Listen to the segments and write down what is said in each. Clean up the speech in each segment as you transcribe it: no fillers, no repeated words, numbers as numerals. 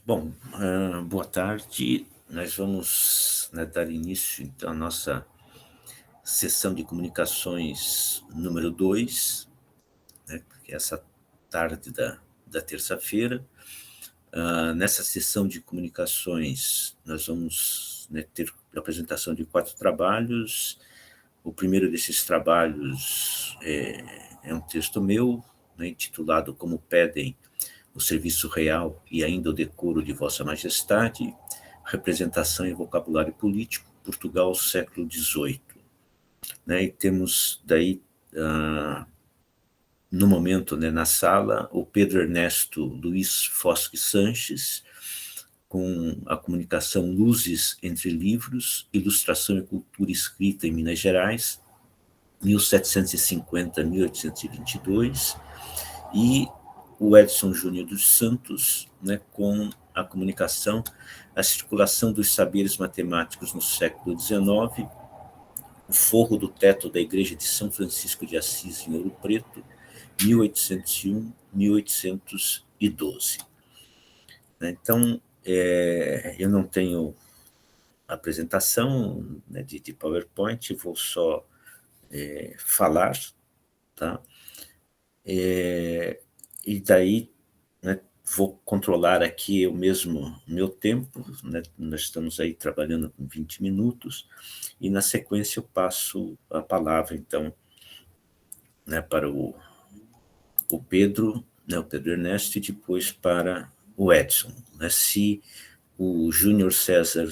Bom, boa tarde. Nós vamos, dar início, então, à nossa sessão de comunicações número 2, que é essa tarde da terça-feira. Nessa sessão de comunicações, nós vamos, ter a apresentação de 4 trabalhos. O primeiro desses trabalhos é um texto meu, intitulado Como Pedem o Serviço Real e ainda o Decoro de Vossa Majestade, Representação e Vocabulário Político, Portugal, século XVIII. E temos daí, no momento, na sala, o Pedro Ernesto Luiz Fosque Sanches, com a comunicação Luzes entre Livros, Ilustração e Cultura Escrita em Minas Gerais, 1750-1822, e o Edson Júnior dos Santos, com a comunicação A Circulação dos Saberes Matemáticos no Século XIX, o forro do teto da Igreja de São Francisco de Assis, em Ouro Preto, 1801-1812. Então, eu não tenho apresentação, de PowerPoint, vou só falar, tá? E daí, vou controlar aqui eu mesmo meu tempo, nós estamos aí trabalhando com 20 minutos, e na sequência eu passo a palavra, então, para o Pedro, o Pedro Ernesto, e depois para o Edson. Se o Júnior César,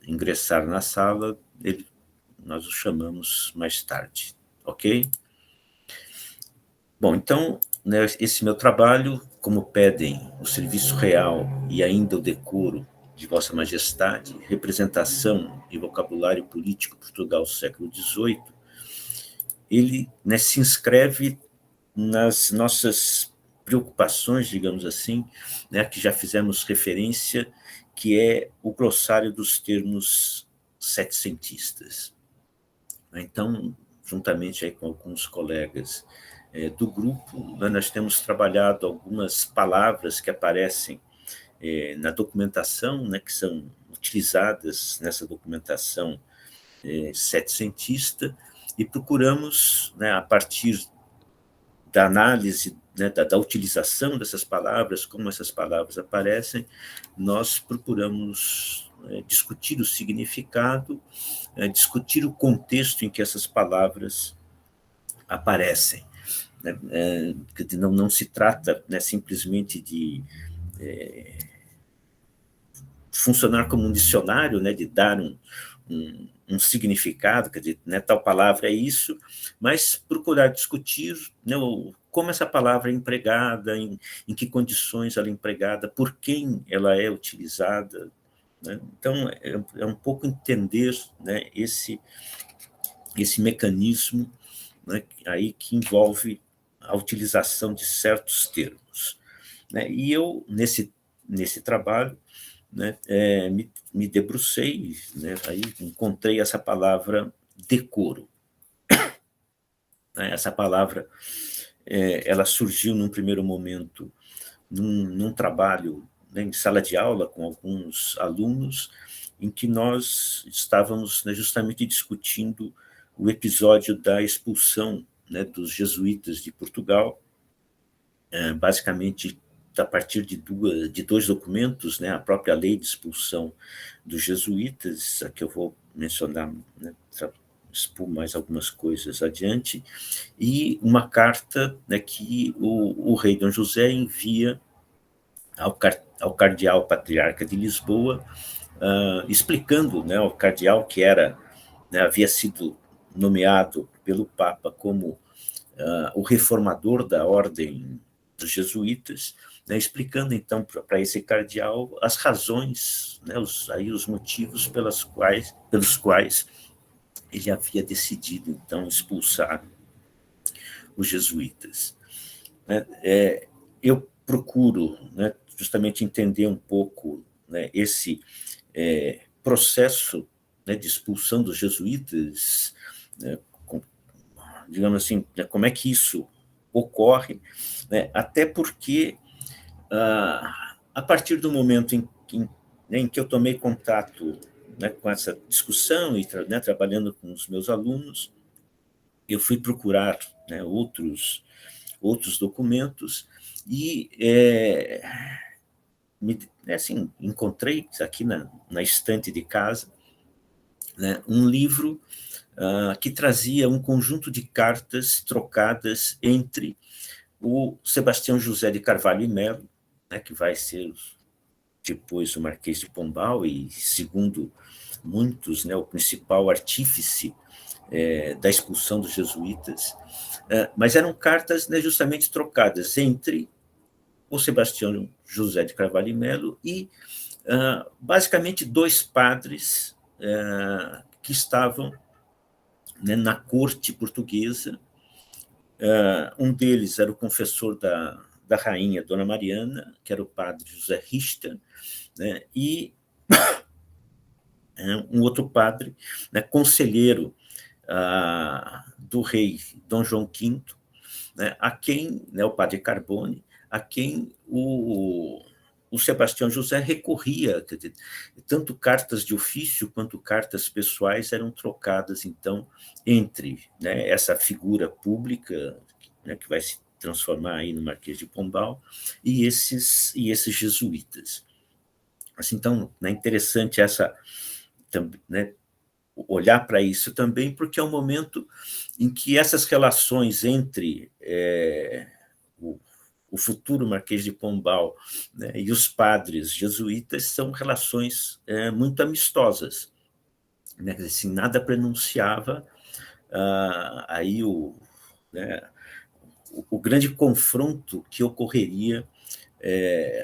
ingressar na sala, nós o chamamos mais tarde, ok? Bom, então, esse meu trabalho, Como Pedem o Serviço Real e ainda o Decoro de Vossa Majestade, Representação e Vocabulário Político Portugal, século XVIII, ele, se inscreve nas nossas preocupações, digamos assim, que já fizemos referência, que é o glossário dos termos setecentistas. Então, juntamente aí com alguns colegas do grupo, nós temos trabalhado algumas palavras que aparecem na documentação, que são utilizadas nessa documentação setecentista, e procuramos, a partir da análise, da utilização dessas palavras, como essas palavras aparecem, nós procuramos discutir o significado, discutir o contexto em que essas palavras aparecem. Não se trata, simplesmente de funcionar como um dicionário, de dar um significado, quer dizer, tal palavra é isso, mas procurar discutir, como essa palavra é empregada, em que condições ela é empregada, por quem ela é utilizada. Então, é um pouco entender, esse mecanismo, aí que envolve a utilização de certos termos. E eu, nesse trabalho, me debrucei, aí encontrei essa palavra decoro. Essa palavra ela surgiu num primeiro momento num trabalho, em sala de aula com alguns alunos, em que nós estávamos justamente discutindo o episódio da expulsão, dos jesuítas de Portugal, basicamente a partir de dois documentos, a própria lei de expulsão dos jesuítas, que eu vou mencionar, expor mais algumas coisas adiante, e uma carta, que o rei Dom José envia ao cardeal patriarca de Lisboa, explicando, ao cardeal que havia sido nomeado pelo Papa como o reformador da ordem dos jesuítas, explicando então para esse cardeal as razões, os motivos pelos quais ele havia decidido então expulsar os jesuítas. Eu procuro, justamente entender um pouco, esse processo, de expulsão dos jesuítas, digamos assim, como é que isso ocorre, até porque a partir do momento em que eu tomei contato, né, com essa discussão e né, trabalhando com os meus alunos, eu fui procurar, né, outros documentos e assim, encontrei aqui na estante de casa, né, um livro que trazia um conjunto de cartas trocadas entre o Sebastião José de Carvalho e Melo, né, que vai ser depois o Marquês de Pombal e, segundo muitos, né, o principal artífice da expulsão dos jesuítas, mas eram cartas, né, justamente trocadas entre o Sebastião José de Carvalho e Melo e, basicamente, dois padres que estavam, né, na corte portuguesa. Um deles era o confessor da rainha Dona Mariana, que era o padre José Richter, né, e um outro padre, né, conselheiro do rei Dom João V, né, a quem, né, o padre Carbone, a quem o Sebastião José recorria. Quer dizer, tanto cartas de ofício quanto cartas pessoais eram trocadas, então, entre, né, essa figura pública, né, que vai se transformar aí no Marquês de Pombal, e esses jesuítas. Assim, então, é interessante né, olhar para isso também, porque é um momento em que essas relações entre o futuro Marquês de Pombal, né, e os padres jesuítas são relações muito amistosas, né? Assim, nada prenunciava aí né, o grande confronto que ocorreria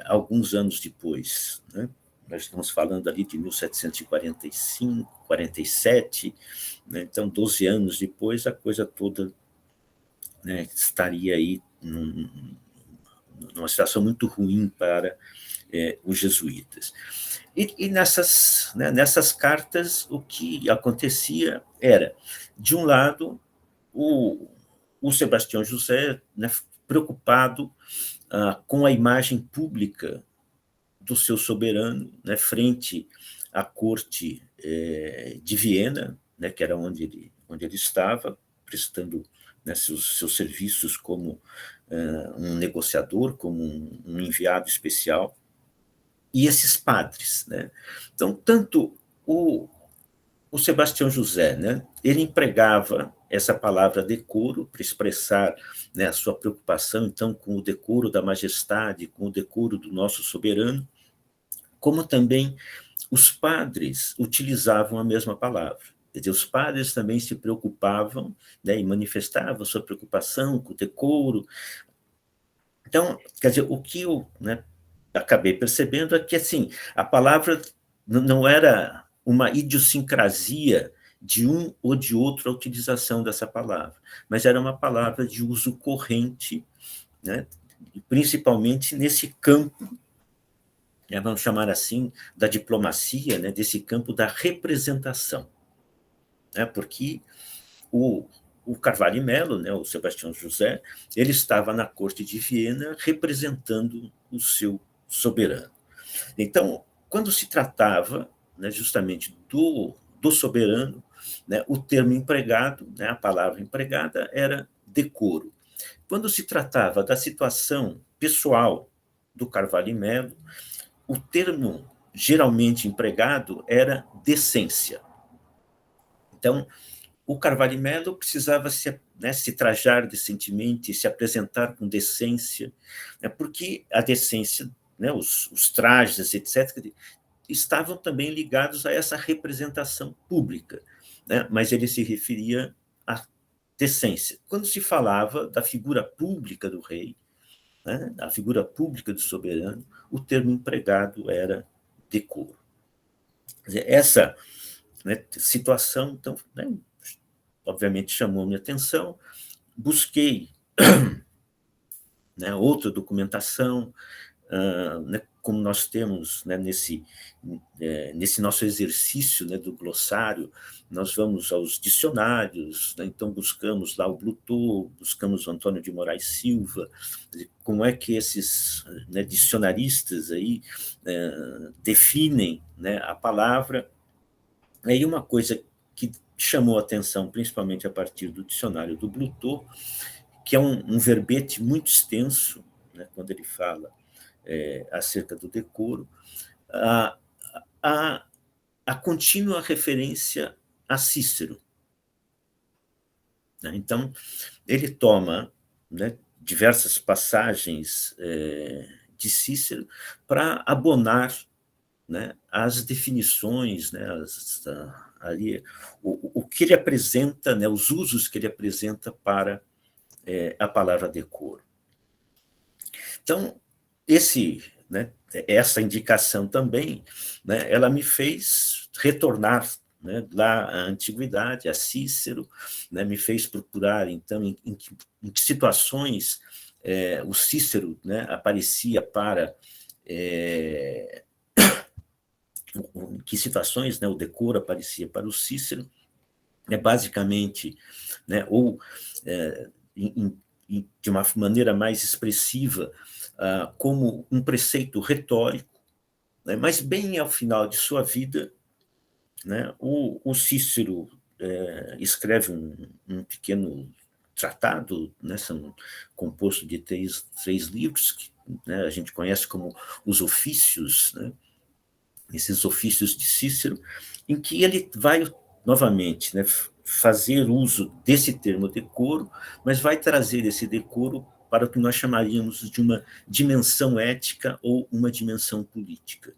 alguns anos depois, né? Nós estamos falando ali de 1745, 47, né? Então, 12 anos depois, a coisa toda, né, estaria aí numa situação muito ruim para os jesuítas. E né, nessas cartas, o que acontecia era, de um lado, o Sebastião José, né, preocupado com a imagem pública do seu soberano, né, frente à corte de Viena, né, que era onde ele estava, prestando, né, seus serviços como um negociador, como um enviado especial, e esses padres. Né? Então, tanto o Sebastião José, né, ele empregava essa palavra decoro para expressar, né, a sua preocupação, então, com o decoro da majestade, com o decoro do nosso soberano, como também os padres utilizavam a mesma palavra. Quer dizer, os padres também se preocupavam, né, e manifestavam sua preocupação com o decoro. Então, quer dizer, o que eu, né, acabei percebendo é que, assim, a palavra não era uma idiosincrasia de um ou de outro a utilização dessa palavra, mas era uma palavra de uso corrente, né, principalmente nesse campo, né, vamos chamar assim, da diplomacia, né, desse campo da representação. Né, porque o Carvalho e Melo, né, o Sebastião José, ele estava na corte de Viena representando o seu soberano. Então, quando se tratava, né, justamente do soberano, né, o termo empregado, né, a palavra empregada era decoro. Quando se tratava da situação pessoal do Carvalho e Melo, o termo geralmente empregado era decência. Então, o Carvalho e Melo precisava se trajar decentemente, se apresentar com decência, né, porque a decência, né, os trajes, etc., estavam também ligados a essa representação pública, né, mas ele se referia à decência. Quando se falava da figura pública do rei, né, a figura pública do soberano, o termo empregado era decoro. Quer dizer, essa, né, situação, então, né, obviamente chamou minha atenção, busquei, né, outra documentação, né, como nós temos, né, nesse nosso exercício, né, do glossário, nós vamos aos dicionários, né, então buscamos lá o Bluetooth, buscamos o Antônio de Moraes Silva, como é que esses, né, dicionaristas aí definem, né, a palavra. E uma coisa que chamou a atenção, principalmente a partir do dicionário do Bluetooth, que é um verbete muito extenso, né, quando ele fala acerca do decoro, a, a, a contínua referência a Cícero. Né? Então, ele toma, né, diversas passagens de Cícero para abonar, né, as definições, né, ali, o que ele apresenta, né, os usos que ele apresenta para a palavra decoro. Então, né, essa indicação também, né, ela me fez retornar, né, lá à antiguidade, a Cícero, né, me fez procurar, então, em que situações o Cícero, né, aparecia para... em que situações, né, o decoro aparecia para o Cícero, basicamente, né, ou de uma maneira mais expressiva, como um preceito retórico, né, mas bem ao final de sua vida, né, o Cícero escreve um pequeno tratado, né, composto de três livros, que, né, a gente conhece como os ofícios, né, esses ofícios de Cícero, em que ele vai, novamente, né, fazer uso desse termo decoro, mas vai trazer esse decoro para o que nós chamaríamos de uma dimensão ética ou uma dimensão política.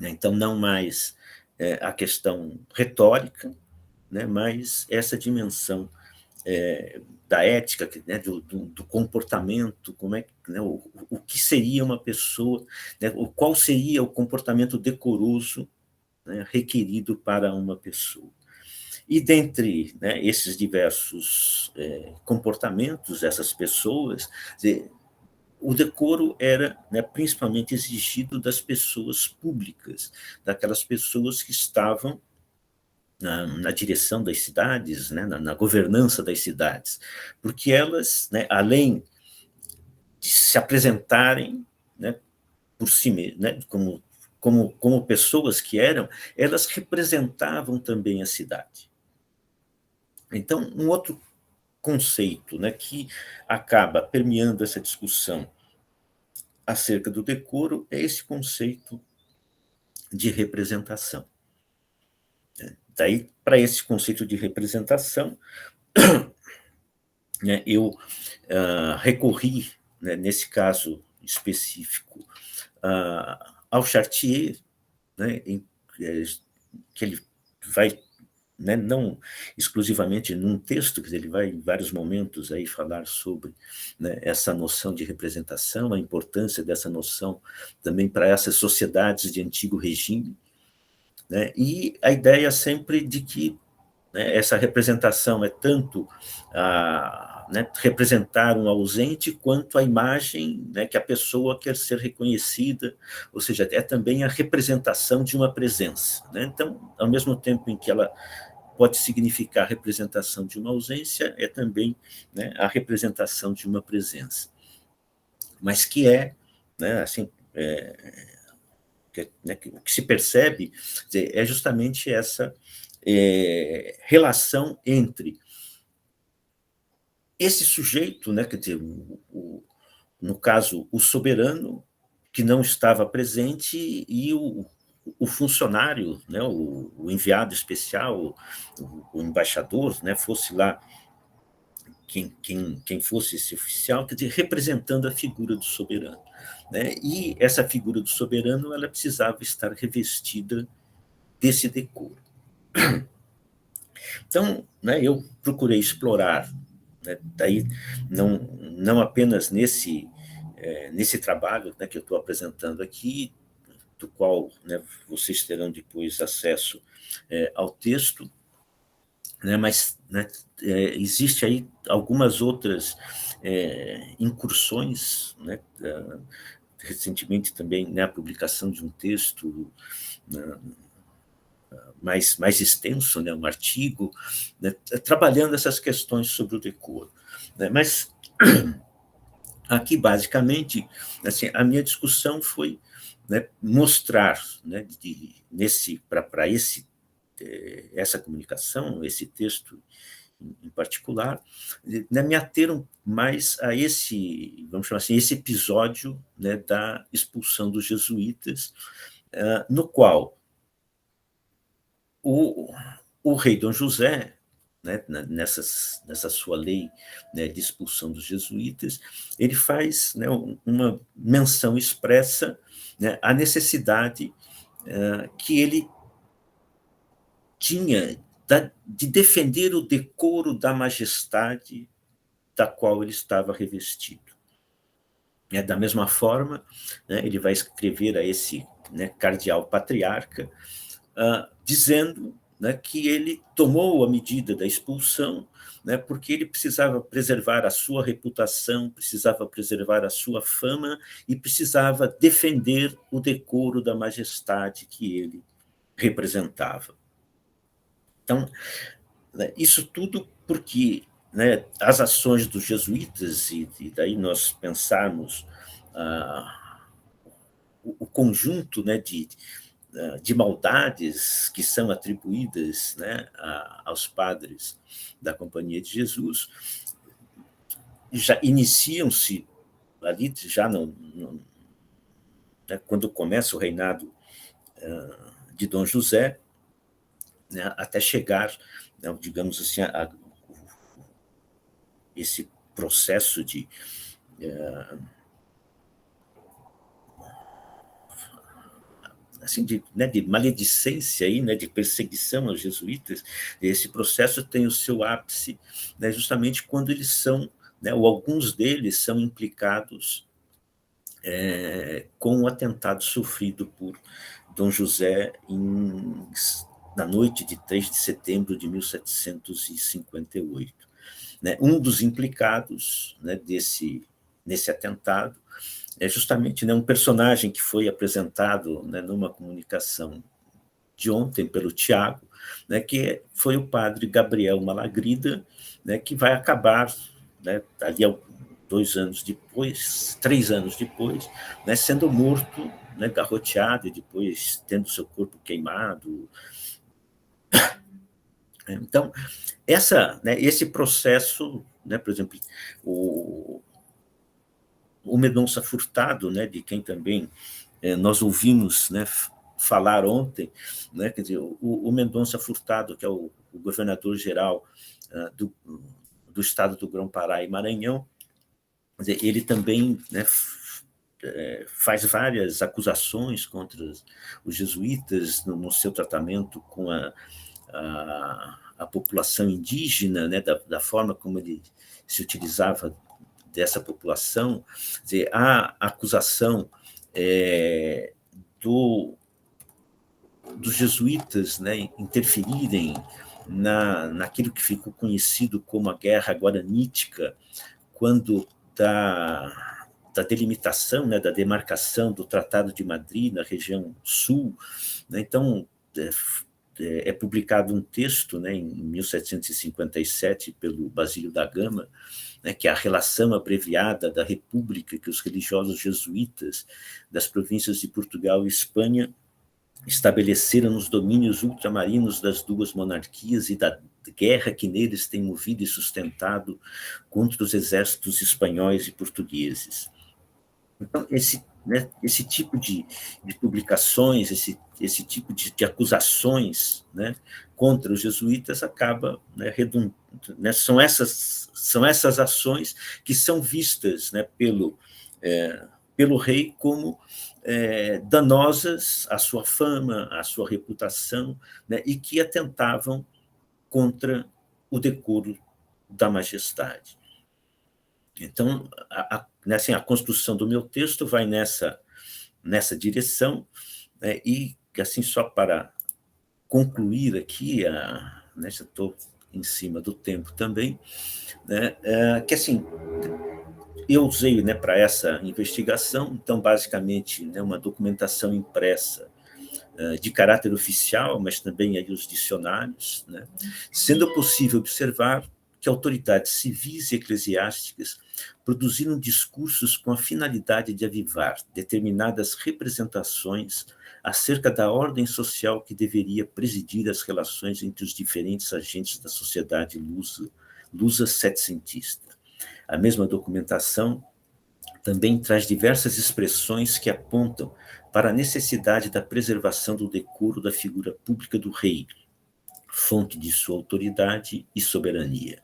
Então, não mais a questão retórica, né, mas essa dimensão da ética, né, do comportamento, como é, né, o que seria uma pessoa, né, qual seria o comportamento decoroso, né, requerido para uma pessoa. E dentre, né, esses diversos comportamentos dessas pessoas, o decoro era, né, principalmente exigido das pessoas públicas, daquelas pessoas que estavam na direção das cidades, né, na governança das cidades, porque elas, né, além de se apresentarem, né, por si mesmas, né, como pessoas que eram, elas representavam também a cidade. Então, um outro conceito, né, que acaba permeando essa discussão acerca do decoro é esse conceito de representação. Daí, para esse conceito de representação, né, eu recorri, né, nesse caso específico, ao Chartier, né, que ele vai, né, não exclusivamente num texto, que ele vai em vários momentos aí falar sobre, né, essa noção de representação, a importância dessa noção também para essas sociedades de antigo regime, né, e a ideia sempre de que, né, essa representação é tanto né, representar um ausente, quanto a imagem, né, que a pessoa quer ser reconhecida, ou seja, é também a representação de uma presença. Né? Então, ao mesmo tempo em que ela pode significar a representação de uma ausência, é também, né, a representação de uma presença. Mas que né, assim, né, o que se percebe é justamente essa relação entre esse sujeito, né, quer dizer, no caso, o soberano, que não estava presente, e o funcionário, né, o enviado especial, o embaixador, né, fosse lá quem fosse esse oficial, quer dizer, representando a figura do soberano. Né? E essa figura do soberano, ela precisava estar revestida desse decoro. Então, né, eu procurei explorar, né, daí não apenas nesse trabalho, né, que eu estou apresentando aqui, do qual, né, vocês terão depois acesso ao texto, né, mas, né, existe aí algumas outras incursões, né, recentemente também, né, a publicação de um texto, né, mais extenso, né, um artigo, né, trabalhando essas questões sobre o decoro. Né? Mas aqui, basicamente, assim, a minha discussão foi, né, mostrar, né, para essa comunicação, esse texto em particular, né, me ateram mais a esse, vamos chamar assim, esse episódio, né, da expulsão dos jesuítas, no qual o, o rei Dom José, né, nessa sua lei, né, de expulsão dos jesuítas, ele faz, né, uma menção expressa, né, à necessidade que ele tinha de defender o decoro da majestade da qual ele estava revestido. Da mesma forma, né, ele vai escrever a esse, né, cardeal patriarca, dizendo, né, que ele tomou a medida da expulsão, né, porque ele precisava preservar a sua reputação, precisava preservar a sua fama e precisava defender o decoro da majestade que ele representava. Então, né, isso tudo porque, né, as ações dos jesuítas, e daí nós pensarmos o conjunto, né, de maldades que são atribuídas, né, aos padres da Companhia de Jesus, já iniciam-se ali, já né, quando começa o reinado de Dom José, né, até chegar, né, digamos assim, esse processo de assim, né, de maledicência aí, né, de perseguição aos jesuítas. Esse processo tem o seu ápice, né, justamente quando eles são, né, ou alguns deles são implicados com o atentado sofrido por Dom José na noite de 3 de setembro de 1758. Né? Um dos implicados, né, nesse atentado é justamente, né, um personagem que foi apresentado, né, numa comunicação de ontem pelo Tiago, né, que foi o padre Gabriel Malagrida, né, que vai acabar, né, ali 2 anos depois, 3 anos depois, né, sendo morto, né, garroteado, e depois tendo seu corpo queimado. Então, né, esse processo, né, por exemplo, o Mendonça Furtado, né, de quem também nós ouvimos, né, falar ontem, né, quer dizer, o Mendonça Furtado, que é o governador-geral do estado do Grão-Pará e Maranhão, quer dizer, ele também, né, faz várias acusações contra os jesuítas no seu tratamento com a população indígena, né, da forma como ele se utilizava dessa população. Quer dizer, a acusação dos jesuítas, né, interferirem naquilo que ficou conhecido como a Guerra Guaranítica, quando da delimitação, né, da demarcação do Tratado de Madrid na região sul. Né? Então, é publicado um texto, né, em 1757 pelo Basílio da Gama, né, que é a relação abreviada da República que os religiosos jesuítas das províncias de Portugal e Espanha estabeleceram nos domínios ultramarinos das duas monarquias e da guerra que neles tem movido e sustentado contra os exércitos espanhóis e portugueses. Então, esse tipo de publicações, esse tipo de acusações, né, contra os jesuítas acaba, né, né, são essas ações que são vistas, né, pelo rei como danosas à sua fama, à sua reputação, né, e que atentavam contra o decoro da majestade. Então, assim, a construção do meu texto vai nessa direção, né, e, assim, só para concluir aqui, né, já estou em cima do tempo também, né, que, assim, eu usei, né, para essa investigação, então, basicamente, né, uma documentação impressa de caráter oficial, mas também aí os dicionários, né, sendo possível observar que autoridades civis e eclesiásticas produziram discursos com a finalidade de avivar determinadas representações acerca da ordem social que deveria presidir as relações entre os diferentes agentes da sociedade lusa setecentista. A mesma documentação também traz diversas expressões que apontam para a necessidade da preservação do decoro da figura pública do rei, fonte de sua autoridade e soberania.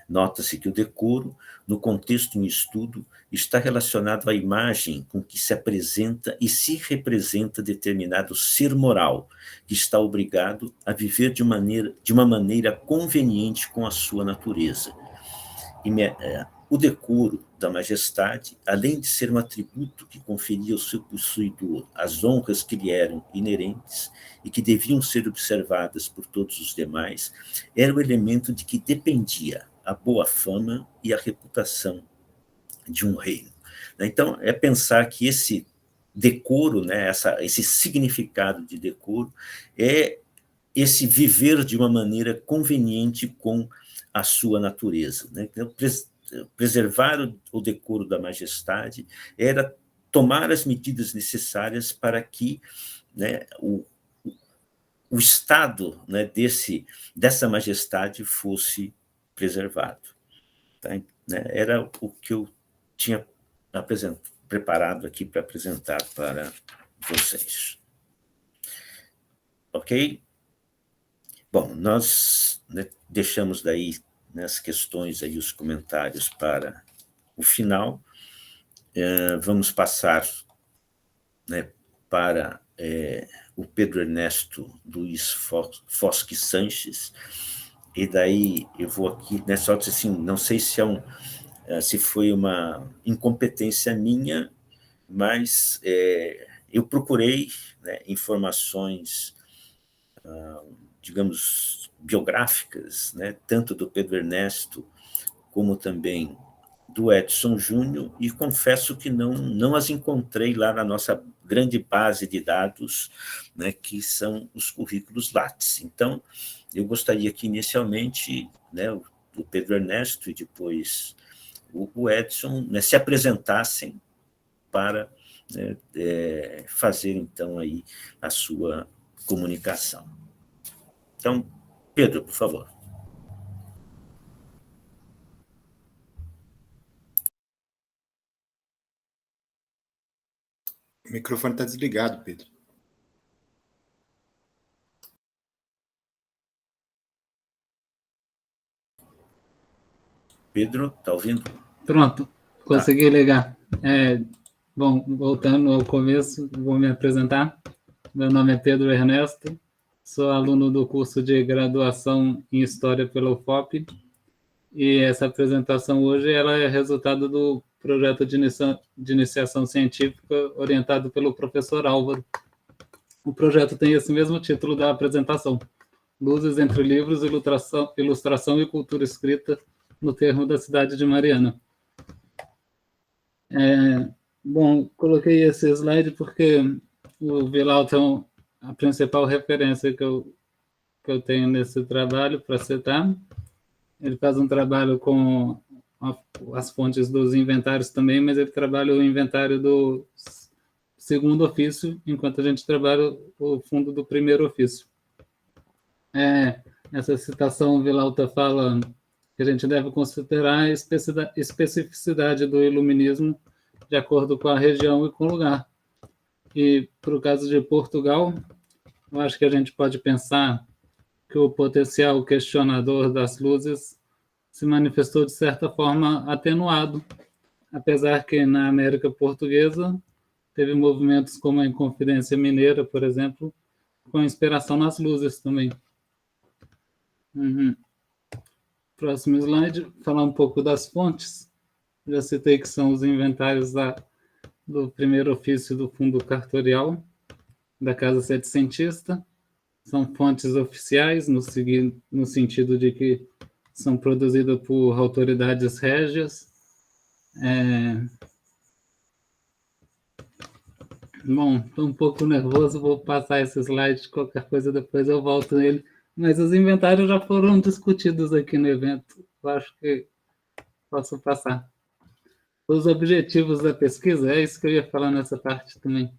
Nota-se que o decoro, no contexto em estudo, está relacionado à imagem com que se apresenta e se representa determinado ser moral, que está obrigado a viver de uma maneira conveniente com a sua natureza. O decoro da majestade, além de ser um atributo que conferia ao seu possuidor as honras que lhe eram inerentes e que deviam ser observadas por todos os demais, era o elemento de que dependia a boa fama e a reputação de um reino. Então, é pensar que esse decoro, né, esse significado de decoro, é esse viver de uma maneira conveniente com a sua natureza. Né? Então, preservar o decoro da majestade era tomar as medidas necessárias para que, né, o estado, né, dessa majestade fosse preservado. Tá? Né? Era o que eu tinha preparado aqui para apresentar para vocês. Ok? Bom, nós, né, deixamos daí, né, as questões, aí, os comentários para o final. Vamos passar, né, para o Pedro Ernesto Luiz Fosque Sanches, e daí eu vou aqui, né, só dizer assim, não sei se foi uma incompetência minha, mas eu procurei, né, informações, digamos, biográficas, né, tanto do Pedro Ernesto como também do Edson Júnior, e confesso que não as encontrei lá na nossa grande base de dados, né, que são os currículos Lattes. Então, eu gostaria que, inicialmente, né, o Pedro Ernesto e depois o Edson, né, se apresentassem para, né, fazer, então, aí a sua comunicação. Então, Pedro, por favor. O microfone está desligado, Pedro. Pedro, está ouvindo? Pronto, consegui ligar. Bom, voltando ao começo, vou me apresentar. Meu nome é Pedro Ernesto, sou aluno do curso de graduação em História pela UFOP, e essa apresentação hoje ela é resultado do projeto de iniciação científica orientado pelo professor Álvaro. O projeto tem esse mesmo título da apresentação: Luzes entre livros, ilustração e cultura escrita no termo da cidade de Mariana. Bom, coloquei esse slide porque o Vilauta é a principal referência que eu tenho nesse trabalho para citar. Ele faz um trabalho com as fontes dos inventários também, mas ele trabalha o inventário do segundo ofício, enquanto a gente trabalha o fundo do primeiro ofício. Essa citação, Vilauta fala que a gente deve considerar a especificidade do iluminismo de acordo com a região e com o lugar. E, para o caso de Portugal, eu acho que a gente pode pensar que o potencial questionador das luzes se manifestou, de certa forma, atenuado, apesar que, na América Portuguesa, teve movimentos como a Inconfidência Mineira, por exemplo, com inspiração nas luzes também. Próximo slide, falar um pouco das fontes. Já citei que são os inventários do primeiro ofício do fundo cartorial da Casa Setecentista. São fontes oficiais, no sentido de que são produzidas por autoridades régias, Bom, estou um pouco nervoso, vou passar esse slide, qualquer coisa depois eu volto nele. Mas os inventários já foram discutidos aqui no evento, eu acho que posso passar. Os objetivos da pesquisa, é isso que eu ia falar nessa parte também.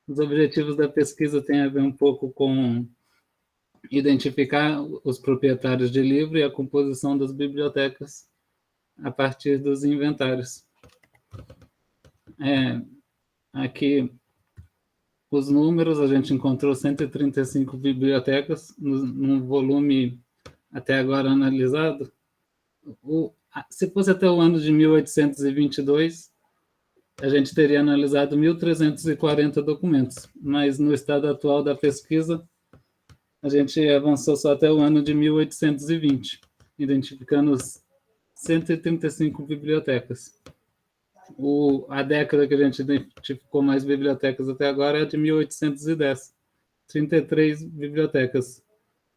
Os objetivos da pesquisa têm a ver um pouco com identificar os proprietários de livro e a composição das bibliotecas a partir dos inventários. Aqui, os números, a gente encontrou 135 bibliotecas num volume até agora analisado. Se fosse até o ano de 1822, a gente teria analisado 1.340 documentos, mas no estado atual da pesquisa, a gente avançou só até o ano de 1820, identificando 135 bibliotecas. A década que a gente identificou mais bibliotecas até agora é a de 1810, 33 bibliotecas,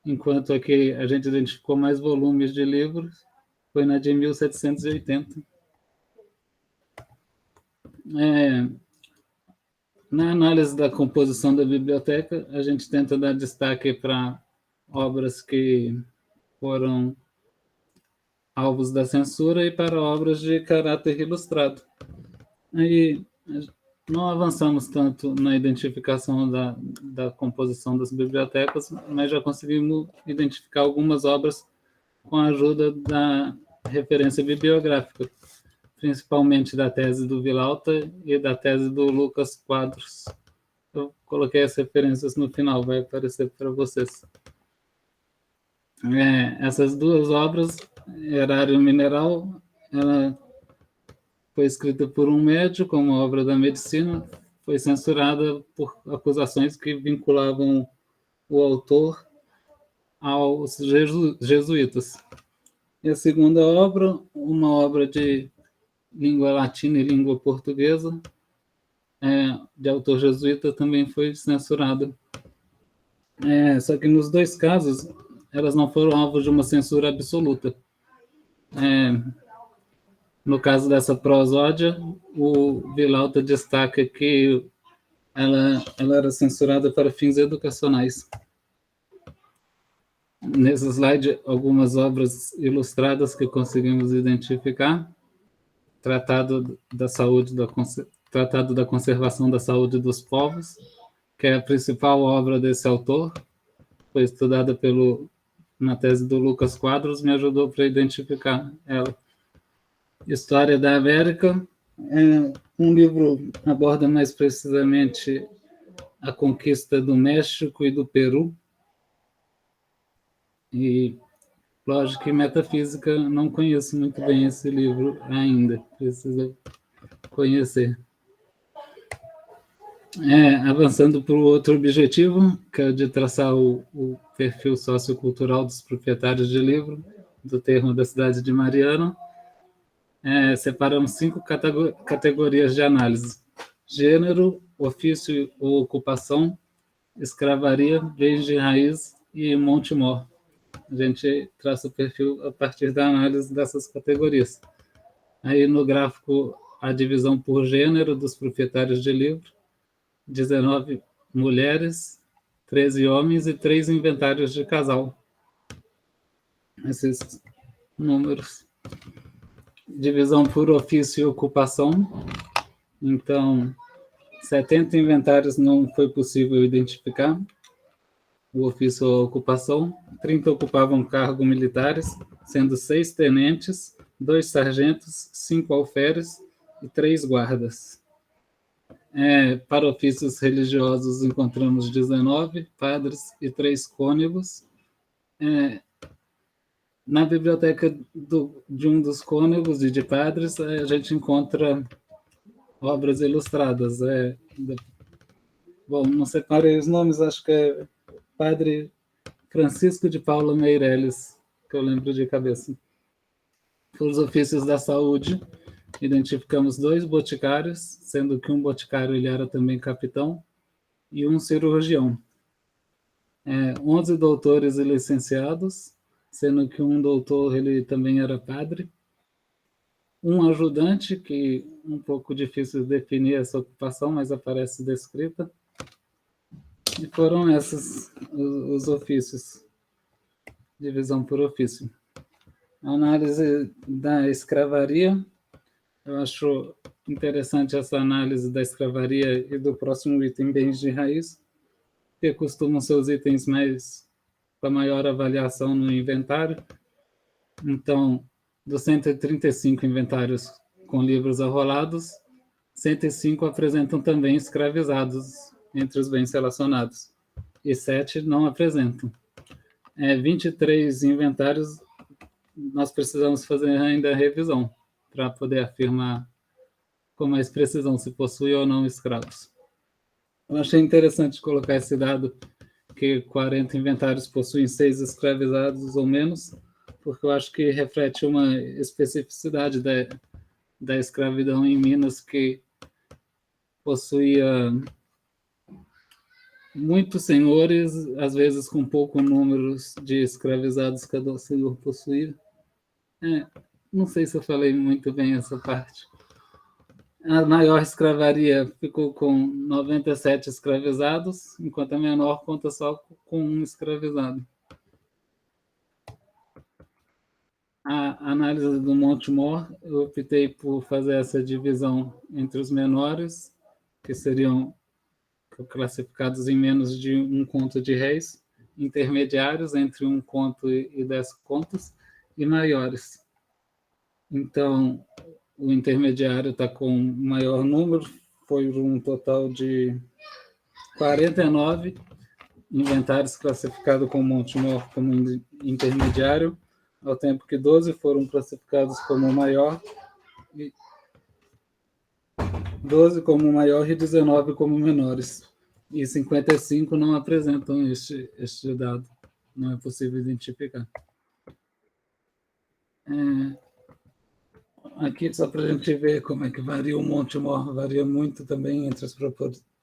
enquanto aqui a gente identificou mais volumes de livros, foi na de 1780. Na análise da composição da biblioteca, a gente tenta dar destaque para obras que foram alvos da censura e para obras de caráter ilustrado. Aí não avançamos tanto na identificação da composição das bibliotecas, mas já conseguimos identificar algumas obras com a ajuda da referência bibliográfica, principalmente da tese do Villalta e da tese do Lucas Quadros. Eu coloquei as referências no final, vai aparecer para vocês. Essas duas obras, Erário Mineral, ela foi escrita por um médico, uma obra da medicina, foi censurada por acusações que vinculavam o autor aos jesuítas. E a segunda obra, uma obra de língua latina e língua portuguesa, de autor jesuíta, também foi censurada. Só que nos dois casos, elas não foram alvo de uma censura absoluta. No caso dessa prosódia, o Villalta destaca que ela era censurada para fins educacionais. Nesse slide, algumas obras ilustradas que conseguimos identificar. Tratado da Conservação da Saúde dos Povos, que é a principal obra desse autor, foi estudada na tese do Lucas Quadros, me ajudou para identificar ela. História da América, um livro aborda mais precisamente a conquista do México e do Peru. E lógica e metafísica, não conheço muito bem esse livro ainda, preciso conhecer. Avançando para o outro objetivo, que é o de traçar o perfil sociocultural dos proprietários de livro, do termo da cidade de Mariana, separamos 5 categorias de análise: gênero, ofício ou ocupação, escravaria, bens de raiz e Monte-Mor. A gente traça o perfil a partir da análise dessas categorias. Aí no gráfico, a divisão por gênero dos proprietários de livro: 19 mulheres, 13 homens e 3 inventários de casal. Esses números. Divisão por ofício e ocupação. Então, 70 inventários não foi possível identificar o ofício ou a ocupação. 30 ocupavam cargos militares, sendo 6 tenentes, 2 sargentos, 5 alferes e 3 guardas. Para ofícios religiosos, encontramos 19 padres e 3 cônegos. Na biblioteca de um dos cônegos e de padres, a gente encontra obras ilustradas. Bom, não separei os nomes, acho que é Padre Francisco de Paula Meireles, que eu lembro de cabeça. Os ofícios da saúde, identificamos 2 boticários, sendo que um boticário ele era também capitão, e um cirurgião. 11 doutores e licenciados, sendo que um doutor ele também era padre. um ajudante, que é um pouco difícil de definir essa ocupação, mas aparece descrita. E foram esses os ofícios, divisão por ofício. A análise da escravaria, eu acho interessante essa análise da escravaria e do próximo item, bens de raiz, que costumam ser os itens com a maior avaliação no inventário. Então, dos 135 inventários com livros arrolados, 105 apresentam também escravizados entre os bens relacionados, e 7 não apresentam. 23 inventários nós precisamos fazer ainda a revisão para poder afirmar com mais precisão se possui ou não escravos. Eu achei interessante colocar esse dado, que 40 inventários possuem 6 escravizados ou menos, porque eu acho que reflete uma especificidade da escravidão em Minas, que possuía muitos senhores, às vezes com pouco número de escravizados cada senhor possuía. Não sei se eu falei muito bem essa parte. A maior escravaria ficou com 97 escravizados, enquanto a menor conta só com 1 escravizado. A análise do Montemor, eu optei por fazer essa divisão entre os menores, que seriam classificados em menos de 1 conto de réis, intermediários entre 1 conto e 10 contos, e maiores. Então, o intermediário está com maior número, foi um total de 49 inventários classificados com Montemor como intermediário, ao tempo que 12 foram classificados como maior, 12 como maior e 19 como menores. E 55 não apresentam este dado. Não é possível identificar. Aqui, só para a gente ver como é que varia o Montemor, varia muito também entre os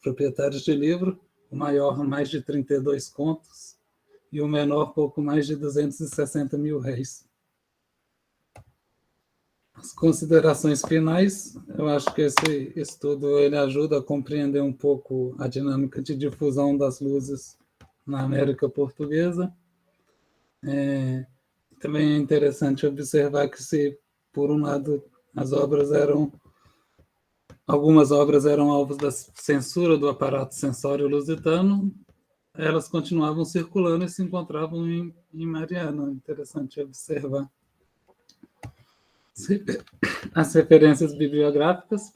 proprietários de livro. O maior, mais de 32 contos, e o menor, pouco mais de 260 mil réis. As considerações finais, eu acho que esse estudo ele ajuda a compreender um pouco a dinâmica de difusão das luzes na América Portuguesa. Também é interessante observar que, se por um lado algumas obras eram alvos da censura do aparato censório lusitano, elas continuavam circulando e se encontravam em Mariana. Interessante observar. As referências bibliográficas,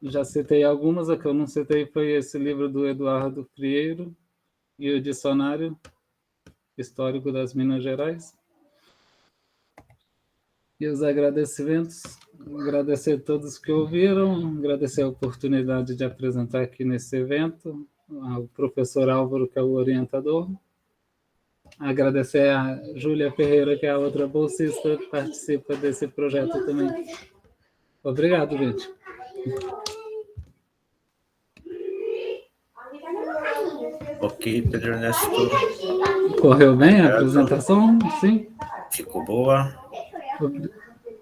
já citei algumas, a que eu não citei foi esse livro do Eduardo Frieiro e o Dicionário Histórico das Minas Gerais. E os agradecimentos, agradecer a todos que ouviram, agradecer a oportunidade de apresentar aqui nesse evento, ao professor Álvaro, que é o orientador, agradecer a Júlia Ferreira, que é a outra bolsista, que participa desse projeto também. Obrigado, gente. Ok, Pedro Ernesto. Correu bem a apresentação? Sim? Ficou boa.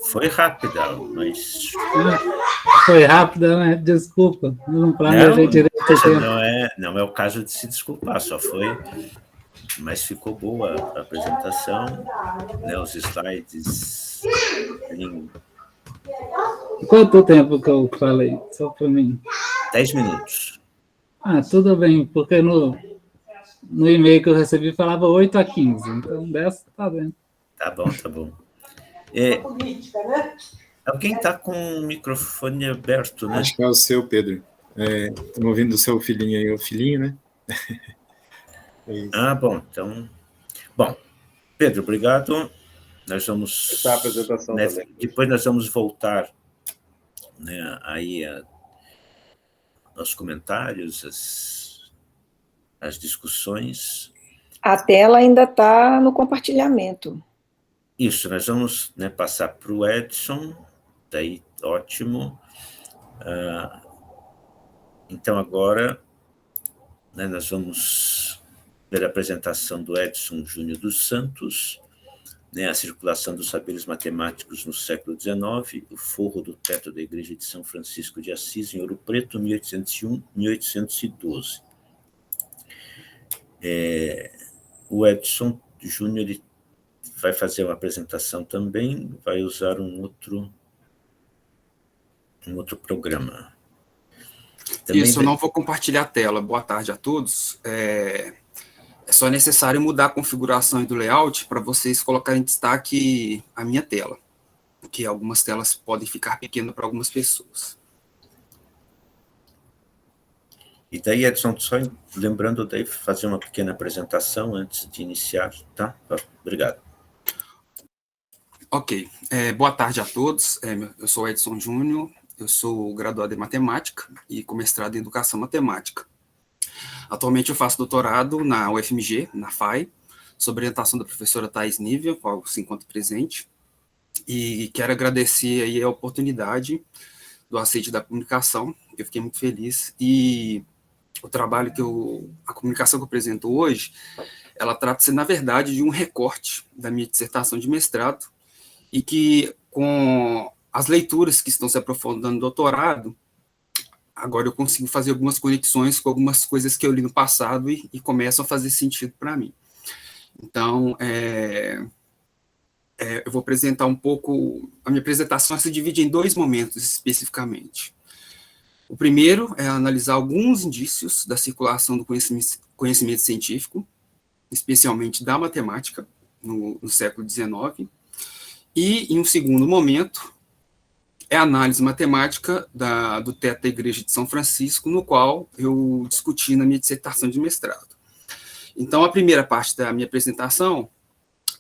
Foi rápida, mas... Foi rápida, né? Desculpa, não planejei direito. Não é o caso de se desculpar, só foi... Mas ficou boa a apresentação, né? Os slides... Quanto tempo que eu falei? Só para mim. 10 minutos. Tudo bem, porque no e-mail que eu recebi falava 8 a 15, então 10 tá bem. Tá bom. Alguém está com o microfone aberto, né? Acho que é o seu, Pedro. Estamos ouvindo o seu filhinho aí, o filhinho, né? Bom, então... Bom, Pedro, obrigado. Nós vamos... Tá a apresentação também. Depois nós vamos voltar, né, aí aos comentários, as discussões. A tela ainda está no compartilhamento. Isso, nós vamos, né, passar para o Edson, daí ótimo. Então, agora, né, nós vamos ver a apresentação do Edson Júnior dos Santos, né, a circulação dos saberes matemáticos no século XIX, o forro do teto da Igreja de São Francisco de Assis, em Ouro Preto, 1801-1812. O Edson Júnior ele vai fazer uma apresentação também, vai usar um outro programa. Também isso, eu não vou compartilhar a tela. Boa tarde a todos. É só necessário mudar a configuração do layout para vocês colocarem em destaque a minha tela, porque algumas telas podem ficar pequenas para algumas pessoas. E daí, Edson, só lembrando daí fazer uma pequena apresentação antes de iniciar, tá? Obrigado. Ok. Boa tarde a todos. Eu sou Edson Júnior, eu sou graduado em Matemática e com mestrado em Educação Matemática. Atualmente eu faço doutorado na UFMG, na FAI, sob orientação da professora Thais Nívia, qual se encontra presente, e quero agradecer aí a oportunidade do aceite da comunicação, eu fiquei muito feliz, e o trabalho a comunicação que eu apresento hoje, ela trata-se, na verdade, de um recorte da minha dissertação de mestrado, e que, com as leituras que estão se aprofundando no doutorado, agora eu consigo fazer algumas conexões com algumas coisas que eu li no passado e começam a fazer sentido para mim. Então, eu vou apresentar um pouco... A minha apresentação se divide em dois momentos, especificamente. O primeiro é analisar alguns indícios da circulação do conhecimento científico, especialmente da matemática, no século XIX. E, em um segundo momento, é a análise matemática do teto da Igreja de São Francisco, no qual eu discuti na minha dissertação de mestrado. Então, a primeira parte da minha apresentação,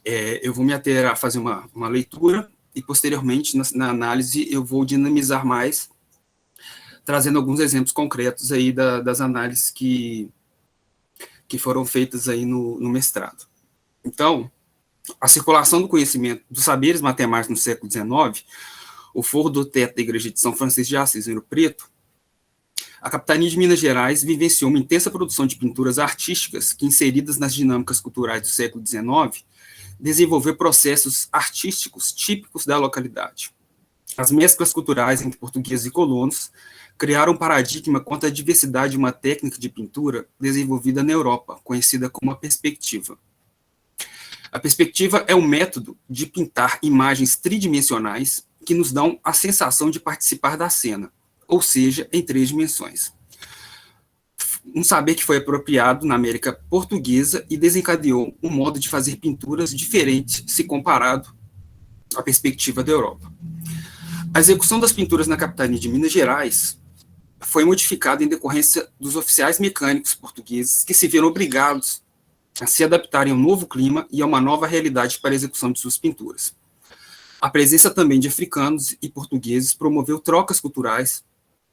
eu vou me ater a fazer uma leitura, e, posteriormente, na análise, eu vou dinamizar mais, trazendo alguns exemplos concretos aí das análises que foram feitas aí no mestrado. Então, a circulação do conhecimento, dos saberes matemáticos no século XIX, o forro do teto da Igreja de São Francisco de Assis, em Ouro Preto, a capitania de Minas Gerais vivenciou uma intensa produção de pinturas artísticas que, inseridas nas dinâmicas culturais do século XIX, desenvolveu processos artísticos típicos da localidade. As mesclas culturais entre portugueses e colonos criaram um paradigma quanto à diversidade de uma técnica de pintura desenvolvida na Europa, conhecida como a perspectiva. A perspectiva é um método de pintar imagens tridimensionais que nos dão a sensação de participar da cena, ou seja, em 3 dimensões. Um saber que foi apropriado na América Portuguesa e desencadeou um modo de fazer pinturas diferente se comparado à perspectiva da Europa. A execução das pinturas na capitania de Minas Gerais foi modificada em decorrência dos oficiais mecânicos portugueses que se viram obrigados a se adaptarem a um novo clima e a uma nova realidade para a execução de suas pinturas. A presença também de africanos e portugueses promoveu trocas culturais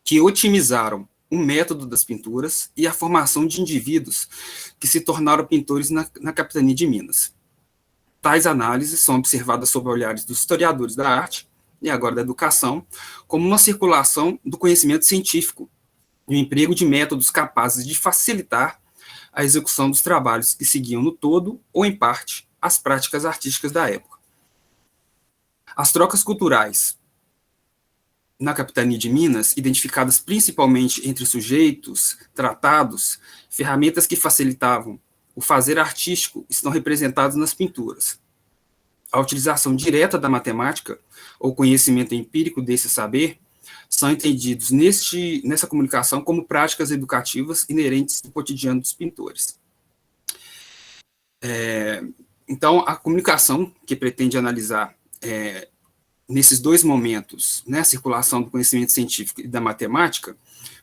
que otimizaram o método das pinturas e a formação de indivíduos que se tornaram pintores na capitania de Minas. Tais análises são observadas sob olhares dos historiadores da arte e agora da educação como uma circulação do conhecimento científico e o emprego de métodos capazes de facilitar a execução dos trabalhos que seguiam no todo ou em parte as práticas artísticas da época. As trocas culturais na capitania de Minas, identificadas principalmente entre sujeitos, tratados, ferramentas que facilitavam o fazer artístico, estão representadas nas pinturas. A utilização direta da matemática, ou conhecimento empírico desse saber, são entendidos nessa comunicação como práticas educativas inerentes ao cotidiano dos pintores. Então, a comunicação que pretende analisar nesses dois momentos, né, a circulação do conhecimento científico e da matemática,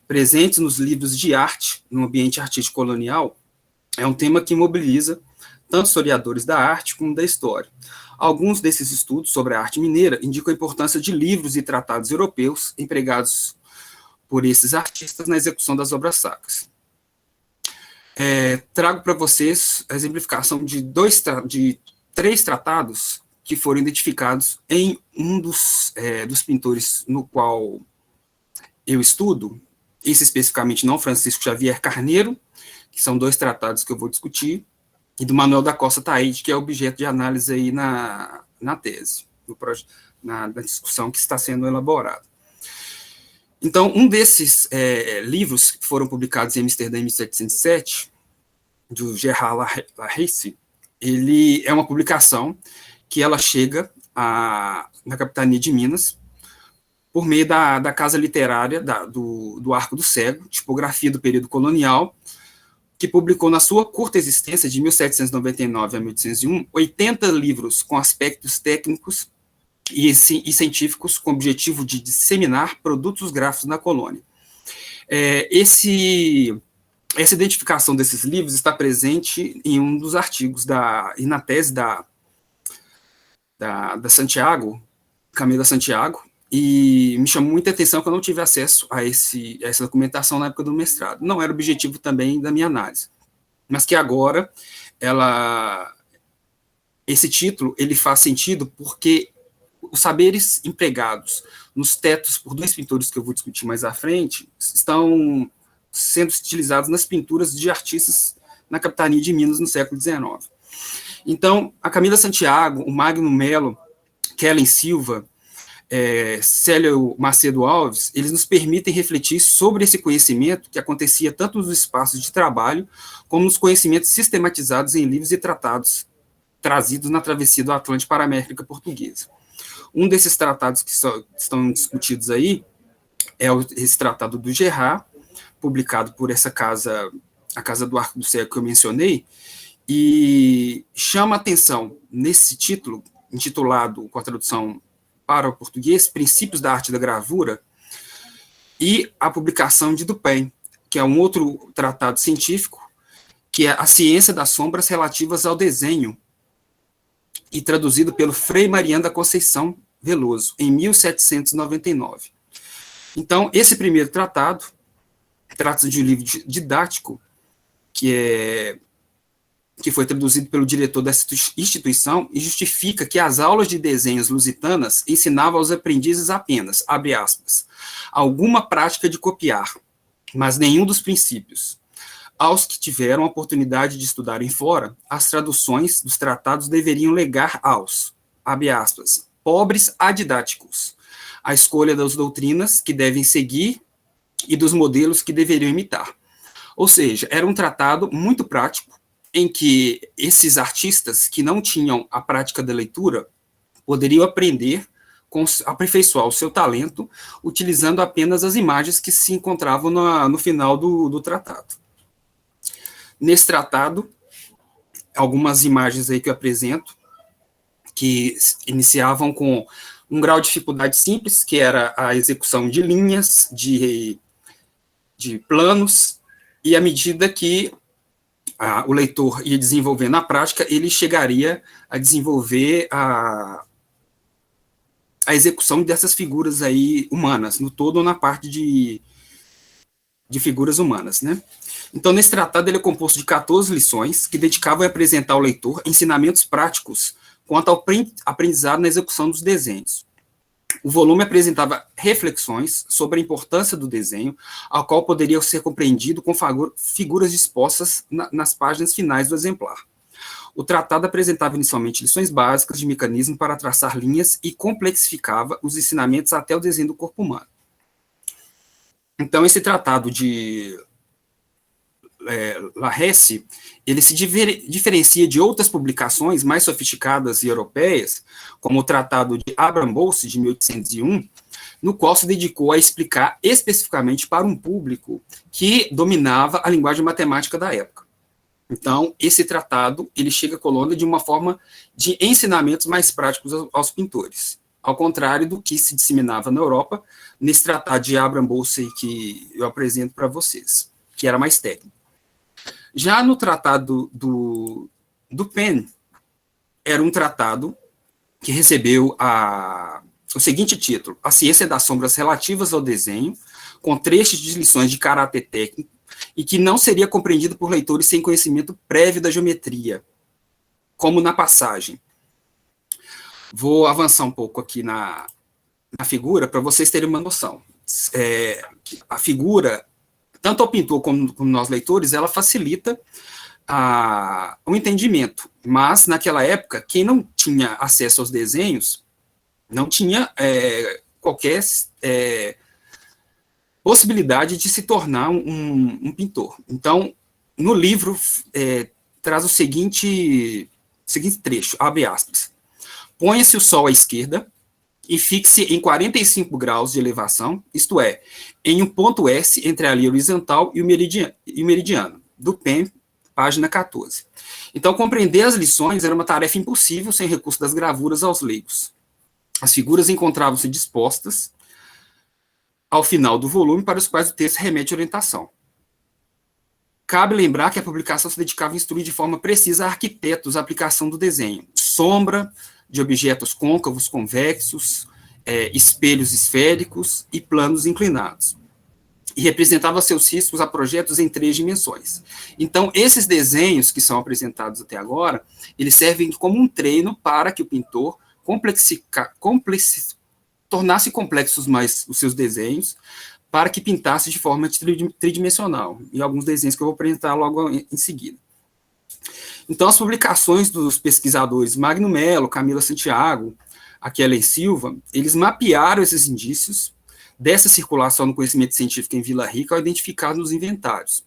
presentes nos livros de arte, no ambiente artístico colonial, é um tema que mobiliza tanto historiadores da arte como da história. Alguns desses estudos sobre a arte mineira indicam a importância de livros e tratados europeus empregados por esses artistas na execução das obras sacras. Trago para vocês a exemplificação de 3 tratados que foram identificados em um dos pintores no qual eu estudo, esse especificamente não, Francisco Xavier Carneiro, que são 2 tratados que eu vou discutir, e do Manuel da Costa Taide, que é objeto de análise aí na tese, na discussão que está sendo elaborada. Então, um desses livros que foram publicados em Amsterdã em 1707, do Gerhard Laheyse, ele é uma publicação que ela chega na capitania de Minas por meio da casa literária do Arco do Cego, tipografia do período colonial, que publicou na sua curta existência, de 1799 a 1801, 80 livros com aspectos técnicos e científicos com o objetivo de disseminar produtos gráficos na colônia. Essa identificação desses livros está presente em um dos artigos e na tese da Santiago, Camila Santiago, e me chamou muita atenção que eu não tive acesso a essa documentação na época do mestrado. Não era objetivo também da minha análise, mas que agora esse título ele faz sentido porque os saberes empregados nos tetos por dois pintores que eu vou discutir mais à frente estão sendo utilizados nas pinturas de artistas na capitania de Minas no século XIX. Então, a Camila Santiago, o Magno Melo, Kellen Silva, Célio Macedo Alves, eles nos permitem refletir sobre esse conhecimento que acontecia tanto nos espaços de trabalho, como nos conhecimentos sistematizados em livros e tratados trazidos na travessia do Atlântico para a América Portuguesa. Um desses tratados que estão discutidos aí é esse tratado do Gerhard, publicado por essa casa, a Casa do Arco do Cego que eu mencionei, e chama a atenção nesse título, intitulado, com a tradução para o português, Princípios da Arte da Gravura, e a publicação de Dupin, que é um outro tratado científico, que é a ciência das sombras relativas ao desenho, e traduzido pelo Frei Mariano da Conceição Veloso, em 1799. Então, esse primeiro tratado trata-se de um livro didático que foi traduzido pelo diretor dessa instituição e justifica que as aulas de desenhos lusitanas ensinavam aos aprendizes apenas, abre aspas, alguma prática de copiar, mas nenhum dos princípios. Aos que tiveram a oportunidade de estudarem fora, as traduções dos tratados deveriam legar aos, abre aspas, pobres adidáticos, a escolha das doutrinas que devem seguir e dos modelos que deveriam imitar. Ou seja, era um tratado muito prático, em que esses artistas que não tinham a prática da leitura poderiam aprender, aperfeiçoar o seu talento, utilizando apenas as imagens que se encontravam no final do tratado. Nesse tratado, algumas imagens aí que eu apresento, que iniciavam com um grau de dificuldade simples, que era a execução de linhas, de planos, e à medida que o leitor ia desenvolver na prática, ele chegaria a desenvolver a execução dessas figuras aí humanas, no todo ou na parte de figuras humanas, né? Então, nesse tratado, ele é composto de 14 lições que dedicavam a apresentar ao leitor ensinamentos práticos quanto ao aprendizado na execução dos desenhos. O volume apresentava reflexões sobre a importância do desenho, ao qual poderia ser compreendido com figuras dispostas nas páginas finais do exemplar. O tratado apresentava inicialmente lições básicas de mecanismo para traçar linhas e complexificava os ensinamentos até o desenho do corpo humano. Então, esse tratado de Laheyse, ele se diferencia de outras publicações mais sofisticadas e europeias, como o Tratado de Abraham Bosse, de 1801, no qual se dedicou a explicar especificamente para um público que dominava a linguagem matemática da época. Então, esse tratado, ele chega à colônia de uma forma de ensinamentos mais práticos aos pintores, ao contrário do que se disseminava na Europa, nesse tratado de Abraham Bosse que eu apresento para vocês, que era mais técnico. Já no tratado do Dupin, era um tratado que recebeu o seguinte título: A Ciência das Sombras Relativas ao Desenho, com trechos de lições de caráter técnico, e que não seria compreendido por leitores sem conhecimento prévio da geometria, como na passagem. Vou avançar um pouco aqui na figura, para vocês terem uma noção. A figura, tanto ao pintor como nós leitores, ela facilita um entendimento, mas naquela época, quem não tinha acesso aos desenhos, não tinha qualquer possibilidade de se tornar um pintor. Então, no livro, traz o seguinte trecho, abre aspas. Ponha-se o sol à esquerda e fixe em 45 graus de elevação, isto é, em um ponto S entre a linha horizontal e o meridiano, do PEN, página 14. Então, compreender as lições era uma tarefa impossível sem recurso das gravuras aos leigos. As figuras encontravam-se dispostas ao final do volume para os quais o texto remete orientação. Cabe lembrar que a publicação se dedicava a instruir de forma precisa a arquitetos a aplicação do desenho. Sombra de objetos côncavos, convexos, espelhos esféricos e planos inclinados. E representava seus riscos a projetos em 3 dimensões. Então, esses desenhos que são apresentados até agora, eles servem como um treino para que o pintor tornasse complexos mais os seus desenhos, para que pintasse de forma tridimensional, e alguns desenhos que eu vou apresentar logo em seguida. Então, as publicações dos pesquisadores Magno Mello, Camila Santiago, a Kellen Silva, eles mapearam esses indícios dessa circulação do conhecimento científico em Vila Rica ao identificar nos inventários.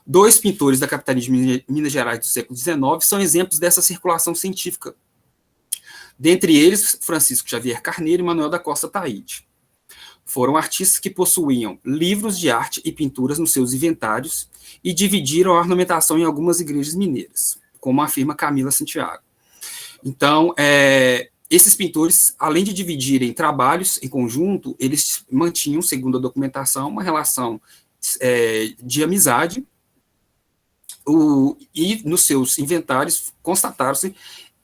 2 pintores da capitania de Minas Gerais do século XIX são exemplos dessa circulação científica. Dentre eles, Francisco Xavier Carneiro e Manuel da Costa Taide. Foram artistas que possuíam livros de arte e pinturas nos seus inventários e dividiram a ornamentação em algumas igrejas mineiras, como afirma Camila Santiago. Então, esses pintores, além de dividirem trabalhos em conjunto, eles mantinham, segundo a documentação, uma relação de amizade, e nos seus inventários constataram-se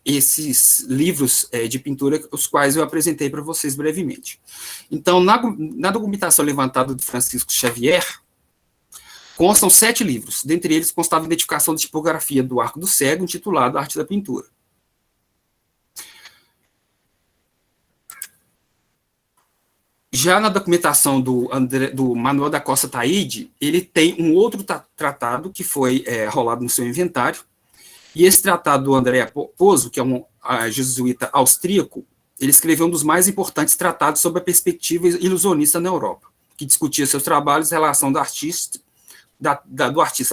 esses livros de pintura, os quais eu apresentei para vocês brevemente. Então, na documentação levantada do Francisco Xavier, constam 7 livros, dentre eles constava a identificação da tipografia do Arco do Cego, intitulado Arte da Pintura. Já na documentação do Manuel da Costa Taide, ele tem um outro tratado que foi rolado no seu inventário, e esse tratado do André Pozzo, que é um jesuíta austríaco, ele escreveu um dos mais importantes tratados sobre a perspectiva ilusionista na Europa, que discutia seus trabalhos em relação do artista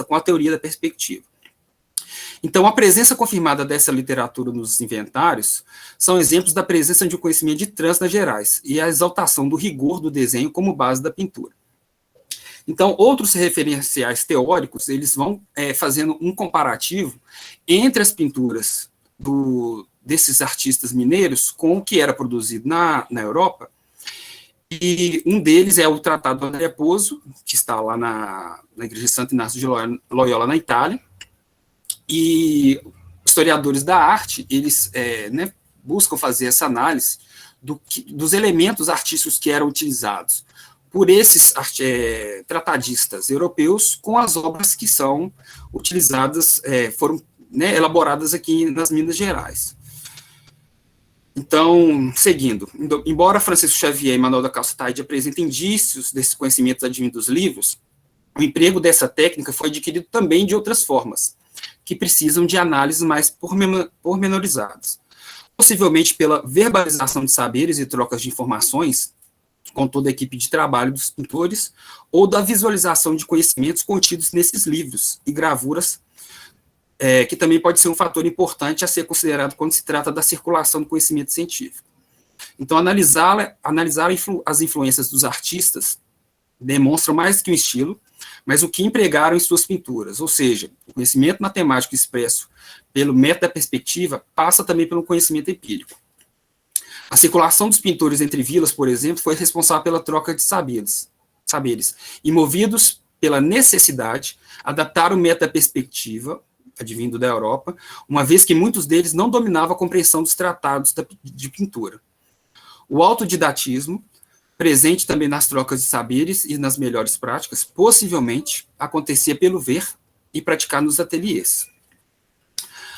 com a teoria da perspectiva. Então, a presença confirmada dessa literatura nos inventários são exemplos da presença de um conhecimento de trânsito nas Gerais e a exaltação do rigor do desenho como base da pintura. Então, outros referenciais teóricos, eles vão fazendo um comparativo entre as pinturas desses artistas mineiros com o que era produzido na Europa, e um deles é o Tratado do André Pozzo, que está lá na Igreja de Santo Inácio de Loyola, na Itália, e historiadores da arte, eles buscam fazer essa análise dos elementos artísticos que eram utilizados por esses tratadistas europeus com as obras que são utilizadas, foram elaboradas aqui nas Minas Gerais. Então, seguindo, embora Francisco Xavier e Manuel da Costa Taide apresentem indícios desses conhecimentos advindos dos livros, o emprego dessa técnica foi adquirido também de outras formas, que precisam de análises mais pormenorizadas, possivelmente pela verbalização de saberes e trocas de informações com toda a equipe de trabalho dos pintores, ou da visualização de conhecimentos contidos nesses livros e gravuras, que também pode ser um fator importante a ser considerado quando se trata da circulação do conhecimento científico. Então, analisar as influências dos artistas demonstram mais que um estilo, mas o que empregaram em suas pinturas, ou seja, o conhecimento matemático expresso pelo método da perspectiva passa também pelo conhecimento empírico. A circulação dos pintores entre vilas, por exemplo, foi responsável pela troca de saberes, e movidos pela necessidade, adaptaram o método da perspectiva, advindo da Europa, uma vez que muitos deles não dominavam a compreensão dos tratados de pintura. O autodidatismo, presente também nas trocas de saberes e nas melhores práticas, possivelmente acontecia pelo ver e praticar nos ateliês.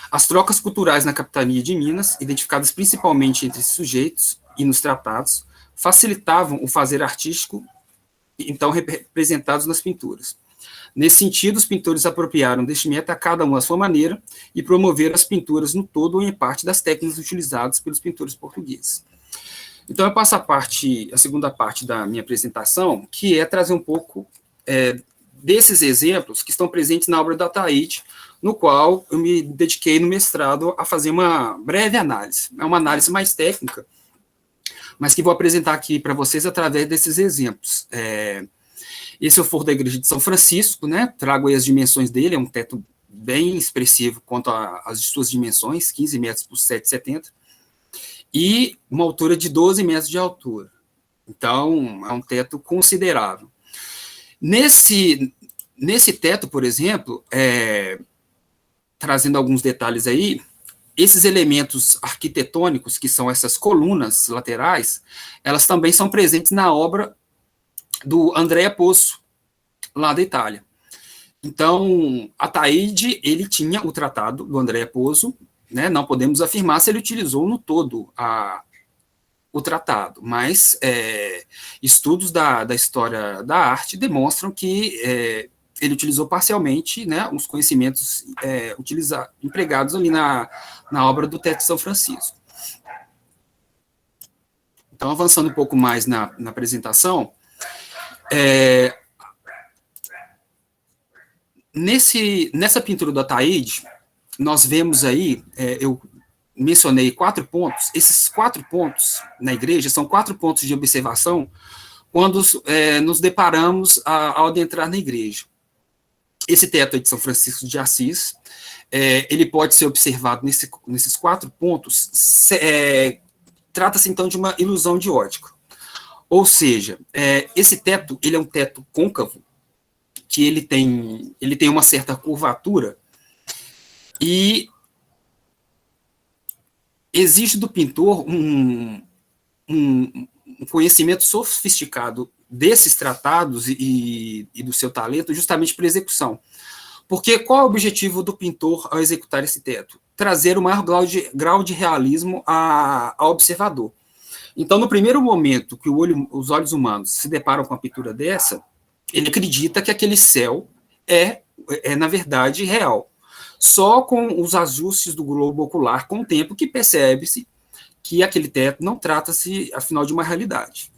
As trocas culturais na capitania de Minas, identificadas principalmente entre sujeitos e nos tratados, facilitavam o fazer artístico, então representados nas pinturas. Nesse sentido, os pintores apropriaram deste método a cada um à sua maneira e promoveram as pinturas no todo ou em parte das técnicas utilizadas pelos pintores portugueses. Então, eu passo a segunda parte da minha apresentação, que é trazer um pouco desses exemplos que estão presentes na obra da Ataíde, no qual eu me dediquei no mestrado a fazer uma breve análise. É uma análise mais técnica, mas que vou apresentar aqui para vocês através desses exemplos. Esse é o forro da igreja de São Francisco, né? Trago aí as dimensões dele, é um teto bem expressivo quanto às suas dimensões, 15 metros por 7,70, e uma altura de 12 metros de altura. Então, é um teto considerável. Nesse teto, por exemplo, trazendo alguns detalhes aí, esses elementos arquitetônicos, que são essas colunas laterais, elas também são presentes na obra do Andrea Pozzo, lá da Itália. Então, Ataíde, ele tinha o tratado do Andrea Pozzo, né, não podemos afirmar se ele utilizou no todo o tratado, mas estudos da história da arte demonstram que ele utilizou parcialmente, né, os conhecimentos empregados ali na obra do Teto de São Francisco. Então, avançando um pouco mais na apresentação, nessa pintura do Ataíde, nós vemos aí, eu mencionei 4 pontos, esses 4 pontos na igreja são 4 pontos de observação quando nos deparamos ao adentrar na igreja. Esse teto de São Francisco de Assis, ele pode ser observado nesses 4 pontos, trata-se então de uma ilusão de ótica. Ou seja, esse teto, ele é um teto côncavo, que ele tem uma certa curvatura, e exige do pintor um conhecimento sofisticado desses tratados e do seu talento, justamente para execução. Porque qual é o objetivo do pintor ao executar esse teto? Trazer o maior grau de realismo ao observador. Então, no primeiro momento que os olhos humanos se deparam com a pintura dessa, ele acredita que aquele céu na verdade, real. Só com os ajustes do globo ocular, com o tempo, que percebe-se que aquele teto não trata-se, afinal, de uma realidade.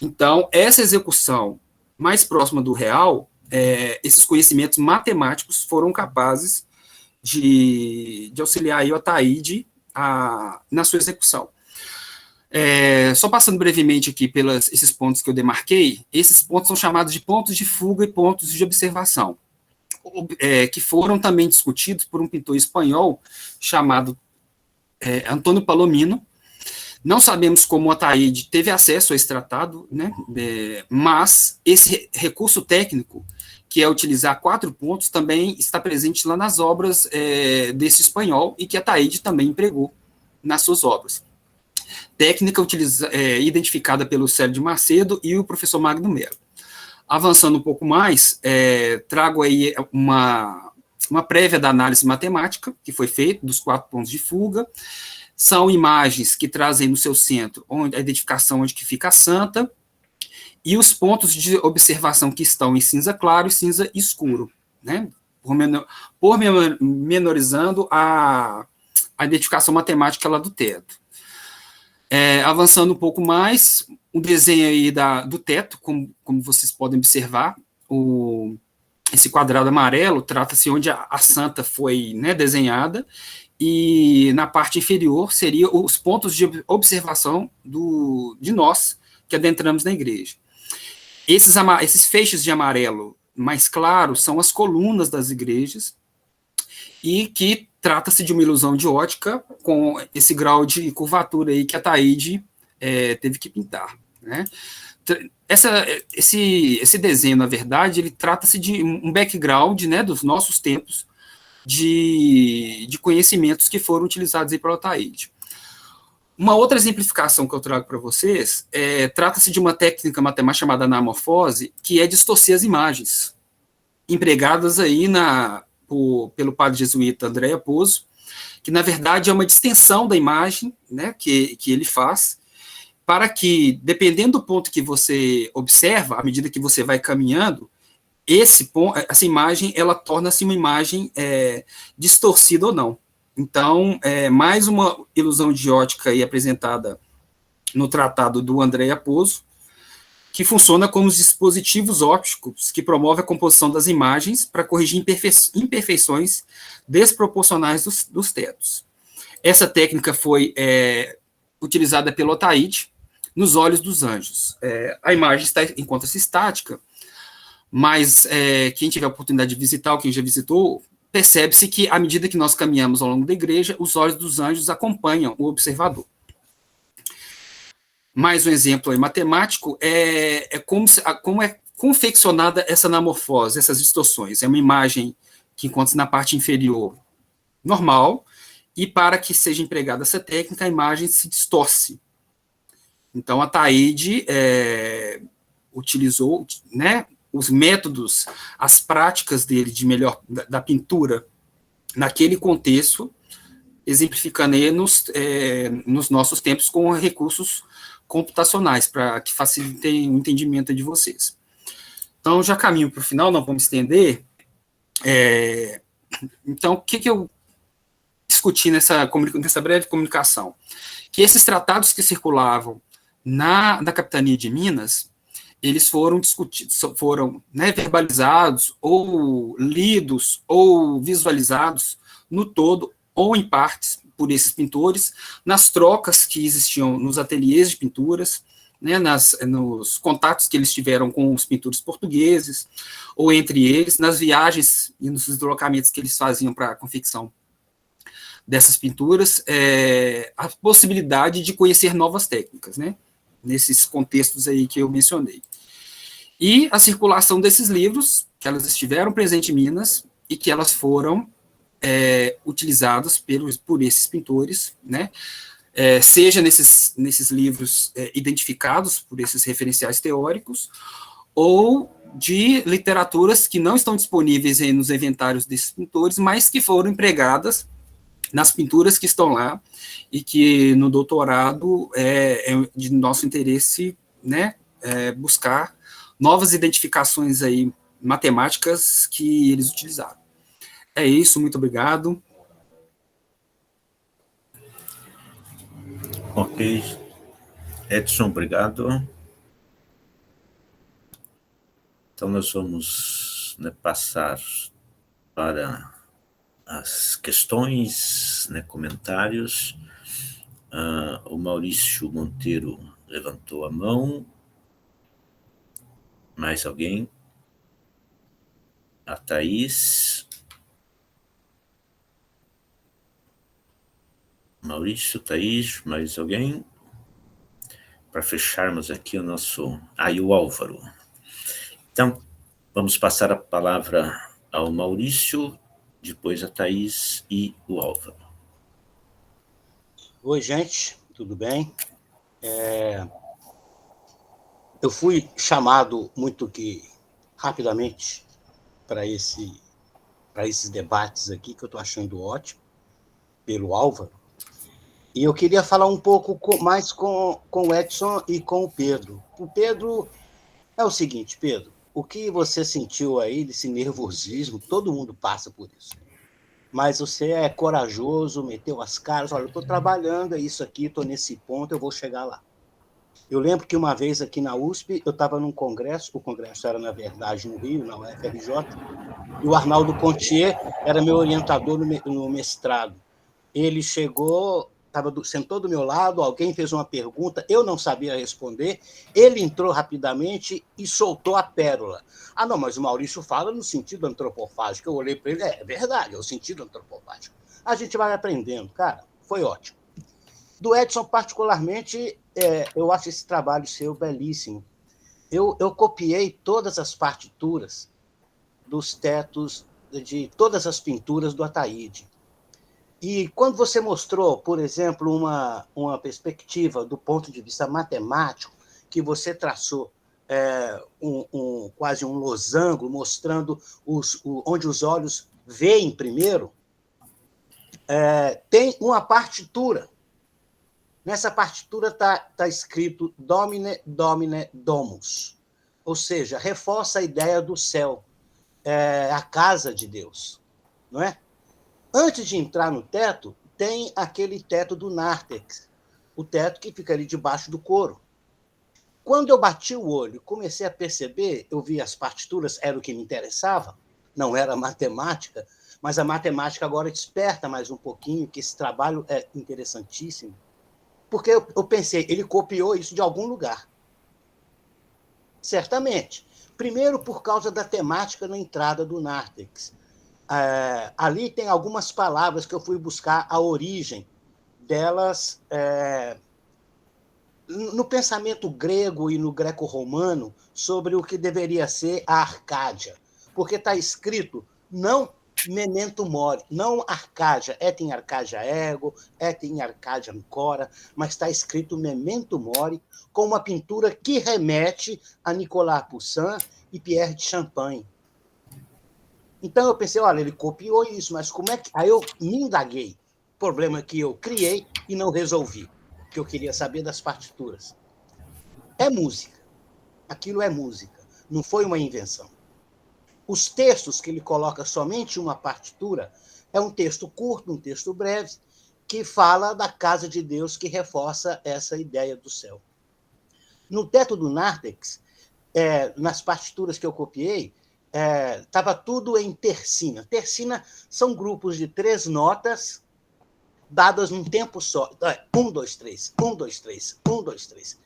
Então, essa execução mais próxima do real, esses conhecimentos matemáticos foram capazes de auxiliar aí o Ataíde na sua execução. Só passando brevemente aqui pelos esses pontos que eu demarquei, esses pontos são chamados de pontos de fuga e pontos de observação, que foram também discutidos por um pintor espanhol chamado Antônio Palomino. Não sabemos como o Ataíde teve acesso a esse tratado, né, mas esse recurso técnico, que é utilizar 4 pontos, também está presente lá nas obras desse espanhol e que Ataíde também empregou nas suas obras. Técnica identificada pelo Célio de Macedo e o professor Magno Mello. Avançando um pouco mais, trago aí uma prévia da análise matemática que foi feita dos 4 pontos de fuga. São imagens que trazem no seu centro a identificação onde que fica a santa, e os pontos de observação que estão em cinza claro e cinza escuro, né? Pormenorizando a identificação matemática lá do teto. Avançando um pouco mais, o desenho aí do teto, como vocês podem observar, esse quadrado amarelo trata-se onde a santa foi, né, desenhada, e na parte inferior seriam os pontos de observação de nós que adentramos na igreja. Esses feixes de amarelo mais claro são as colunas das igrejas, e que trata-se de uma ilusão de ótica com esse grau de curvatura aí que Ataíde teve que pintar, né? Esse desenho, na verdade, ele trata-se de um background, né, dos nossos tempos de conhecimentos que foram utilizados aí pelo Ataíde. Uma outra exemplificação que eu trago para vocês trata-se de uma técnica matemática chamada anamorfose, que é distorcer as imagens, empregadas aí pelo padre jesuíta Andrea Pozzo, que na verdade é uma distensão da imagem, né, que ele faz, para que, dependendo do ponto que você observa, à medida que você vai caminhando, essa imagem ela torna-se uma imagem distorcida ou não. Então, mais uma ilusão de ótica aí apresentada no tratado do Andrea Pozzo, que funciona como os dispositivos ópticos que promovem a composição das imagens para corrigir imperfeições desproporcionais dos tetos. Essa técnica foi utilizada pelo Ataíde nos Olhos dos Anjos. A imagem encontra-se estática, mas quem tiver a oportunidade de visitar, ou quem já visitou, percebe-se que, à medida que nós caminhamos ao longo da igreja, os olhos dos anjos acompanham o observador. Mais um exemplo aí matemático como é confeccionada essa anamorfose, essas distorções. É uma imagem que encontra-se na parte inferior normal, e para que seja empregada essa técnica, a imagem se distorce. Então, a Ataíde utilizou, né, os métodos, as práticas dele da pintura naquele contexto, exemplificando aí nos nossos tempos com recursos computacionais, para que facilitem o entendimento de vocês. Então, já caminho para o final, não vamos estender. Então, o que eu discuti nessa breve comunicação? Que esses tratados que circulavam na Capitania de Minas, eles foram discutidos, foram, né, verbalizados, ou lidos, ou visualizados no todo, ou em partes, por esses pintores, nas trocas que existiam nos ateliês de pinturas, né, nos contatos que eles tiveram com os pintores portugueses, ou entre eles, nas viagens e nos deslocamentos que eles faziam para a confecção dessas pinturas, a possibilidade de conhecer novas técnicas, né, nesses contextos aí que eu mencionei. E a circulação desses livros, que elas estiveram presentes em Minas, e que elas foram utilizadas por esses pintores, né, seja nesses livros identificados por esses referenciais teóricos, ou de literaturas que não estão disponíveis nos inventários desses pintores, mas que foram empregadas nas pinturas que estão lá, e que no doutorado é de nosso interesse, né, buscar novas identificações aí matemáticas que eles utilizaram. É isso, muito obrigado. Ok. Edson, obrigado. Então, nós vamos, né, passar para as questões, né, comentários. O Maurício Monteiro levantou a mão. Mais alguém? A Thaís. Maurício, Thaís, mais alguém? Para fecharmos aqui o nosso... e o Álvaro. Então, vamos passar a palavra ao Maurício, depois a Thaís e o Álvaro. Oi, gente, tudo bem? Eu fui chamado muito que rapidamente para esses debates aqui, que eu estou achando ótimo, pelo Álvaro. E eu queria falar um pouco mais com o Edson e com o Pedro. O Pedro é o seguinte, Pedro, o que você sentiu aí desse nervosismo, todo mundo passa por isso. Mas você é corajoso, meteu as caras, olha, eu estou trabalhando, é isso aqui, estou nesse ponto, eu vou chegar lá. Eu lembro que uma vez aqui na USP, eu estava num congresso, o congresso era, na verdade, no Rio, na UFRJ, e o Arnaldo Contier era meu orientador no mestrado. Ele chegou... sentou do meu lado, alguém fez uma pergunta, eu não sabia responder, ele entrou rapidamente e soltou a pérola. Não, mas o Maurício fala no sentido antropofágico. Eu olhei para ele, é verdade, é o sentido antropofágico. A gente vai aprendendo, cara, foi ótimo. Do Edson, particularmente, eu acho esse trabalho seu belíssimo. Eu copiei todas as partituras dos tetos de todas as pinturas do Ataíde. E quando você mostrou, por exemplo, uma perspectiva do ponto de vista matemático, que você traçou quase um losango, mostrando onde os olhos veem primeiro, tem uma partitura. Nessa partitura está escrito Domine, Domine, Domus, ou seja, reforça a ideia do céu. a casa de Deus, não é? Antes de entrar no teto, tem aquele teto do nártex, o teto que fica ali debaixo do coro. Quando eu bati o olho, comecei a perceber, eu vi as partituras, era o que me interessava, não era matemática, mas a matemática agora desperta mais um pouquinho, que esse trabalho é interessantíssimo, porque eu pensei, ele copiou isso de algum lugar. Certamente. Primeiro, por causa da temática na entrada do nártex. Ali tem algumas palavras que eu fui buscar a origem delas no pensamento grego e no greco-romano sobre o que deveria ser a Arcádia, porque está escrito não memento mori, não Arcádia, et in Arcádia ego, et in Arcádia cora, mas está escrito memento mori, com uma pintura que remete a Nicolas Poussin e Pierre de Champagne. Então eu pensei, olha, ele copiou isso, mas como é que... Aí eu me indaguei, problema que eu criei e não resolvi, que eu queria saber das partituras. É música, aquilo é música, não foi uma invenção. Os textos que ele coloca somente uma partitura é um texto curto, um texto breve, que fala da casa de Deus, que reforça essa ideia do céu. No teto do nártex, nas partituras que eu copiei, estava tudo em tercina. Tercina são grupos de 3 notas dadas num tempo só. 1, 2, 3, 1, 2, 3, 1, 2, 3.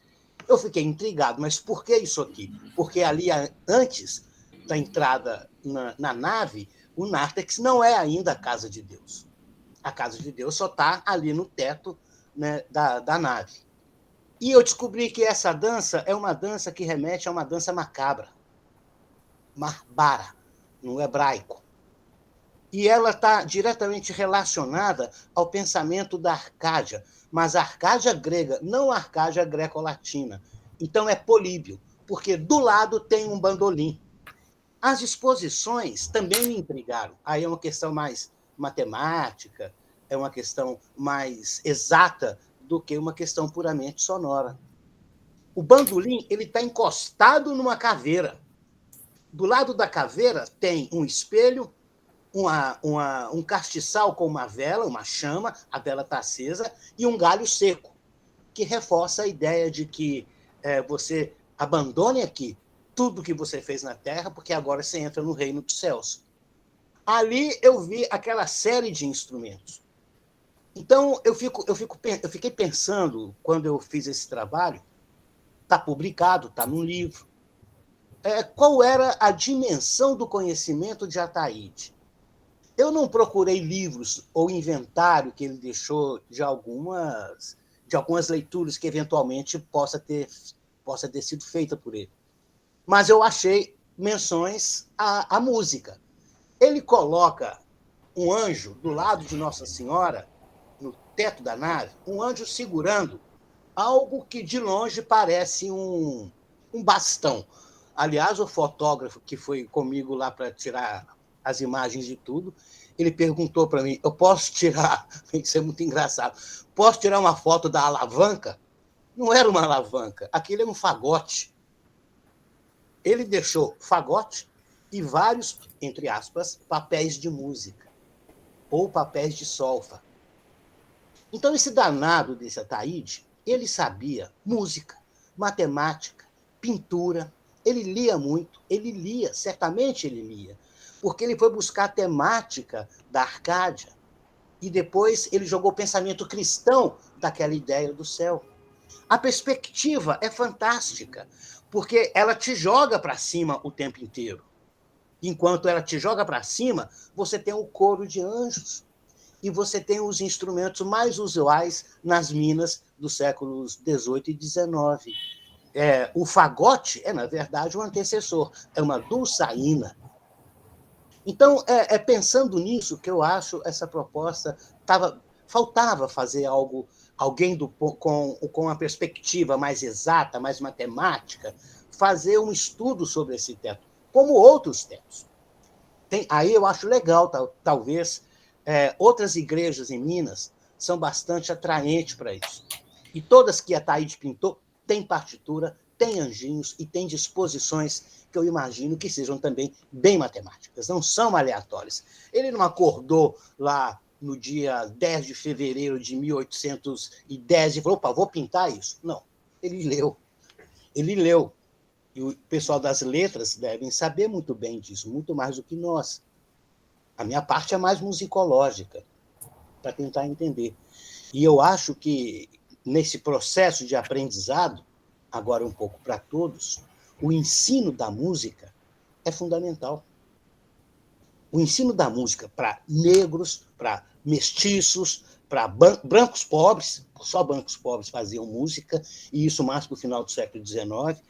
Eu fiquei intrigado, mas por que isso aqui? Porque ali, antes da entrada na nave, o nártex não é ainda a casa de Deus. A casa de Deus só está ali no teto, né, da nave. E eu descobri que essa dança é uma dança que remete a uma dança macabra, marbara, no hebraico. E ela está diretamente relacionada ao pensamento da Arcádia, mas a Arcádia grega, não a Arcádia greco-latina. Então é Políbio, porque do lado tem um bandolim. As exposições também me intrigaram. Aí é uma questão mais matemática, é uma questão mais exata do que uma questão puramente sonora. O bandolim está encostado numa caveira. Do lado da caveira tem um espelho, um castiçal com uma vela, uma chama, a vela está acesa, e um galho seco, que reforça a ideia de que você abandone aqui tudo que você fez na Terra, porque agora você entra no reino dos céus. Ali eu vi aquela série de instrumentos. Então, eu fiquei pensando, quando eu fiz esse trabalho, está publicado, está num livro, qual era a dimensão do conhecimento de Ataíde. Eu não procurei livros ou inventário que ele deixou de algumas leituras que, eventualmente, possa ter sido feita por ele. Mas eu achei menções à música. Ele coloca um anjo do lado de Nossa Senhora, no teto da nave, um anjo segurando algo que, de longe, parece um bastão. Aliás, o fotógrafo que foi comigo lá para tirar as imagens de tudo, ele perguntou para mim, eu posso tirar, isso é muito engraçado, posso tirar uma foto da alavanca? Não era uma alavanca, aquilo é um fagote. Ele deixou fagote e vários, entre aspas, papéis de música, ou papéis de solfa. Então, esse danado desse Ataíde, ele sabia música, matemática, pintura, ele lia muito, certamente ele lia, porque ele foi buscar a temática da Arcádia e depois ele jogou o pensamento cristão daquela ideia do céu. A perspectiva é fantástica, porque ela te joga para cima o tempo inteiro. Enquanto ela te joga para cima, você tem o coro de anjos e você tem os instrumentos mais usuais nas minas dos séculos XVIII e XIX. O fagote na verdade, um antecessor, é uma dulçaína. Então, pensando nisso que eu acho essa proposta, faltava fazer alguém com uma perspectiva mais exata, mais matemática, fazer um estudo sobre esse teto, como outros tetos. Aí eu acho legal, talvez, outras igrejas em Minas são bastante atraentes para isso. E todas que a Ataíde pintou têm partitura, tem anjinhos e tem disposições que eu imagino que sejam também bem matemáticas, não são aleatórias. Ele não acordou lá no dia 10 de fevereiro de 1810 e falou, opa, vou pintar isso. Não, ele leu. Ele leu. E o pessoal das letras devem saber muito bem disso, muito mais do que nós. A minha parte é mais musicológica, para tentar entender. E eu acho que, nesse processo de aprendizado, agora um pouco para todos, o ensino da música é fundamental. O ensino da música para negros, para mestiços, para brancos pobres, só brancos pobres faziam música, e isso mais para o final do século XIX,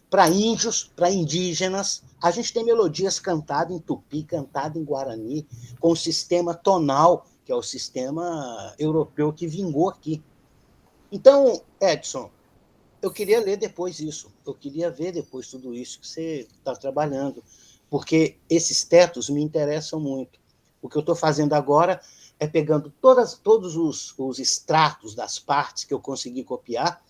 para índios, para indígenas. A gente tem melodias cantadas em tupi, cantadas em guarani, com o sistema tonal, que é o sistema europeu que vingou aqui. Então, Edson, eu queria ler depois isso, eu queria ver depois tudo isso que você está trabalhando, porque esses tetos me interessam muito. O que eu estou fazendo agora é pegando todos os extratos das partes que eu consegui copiar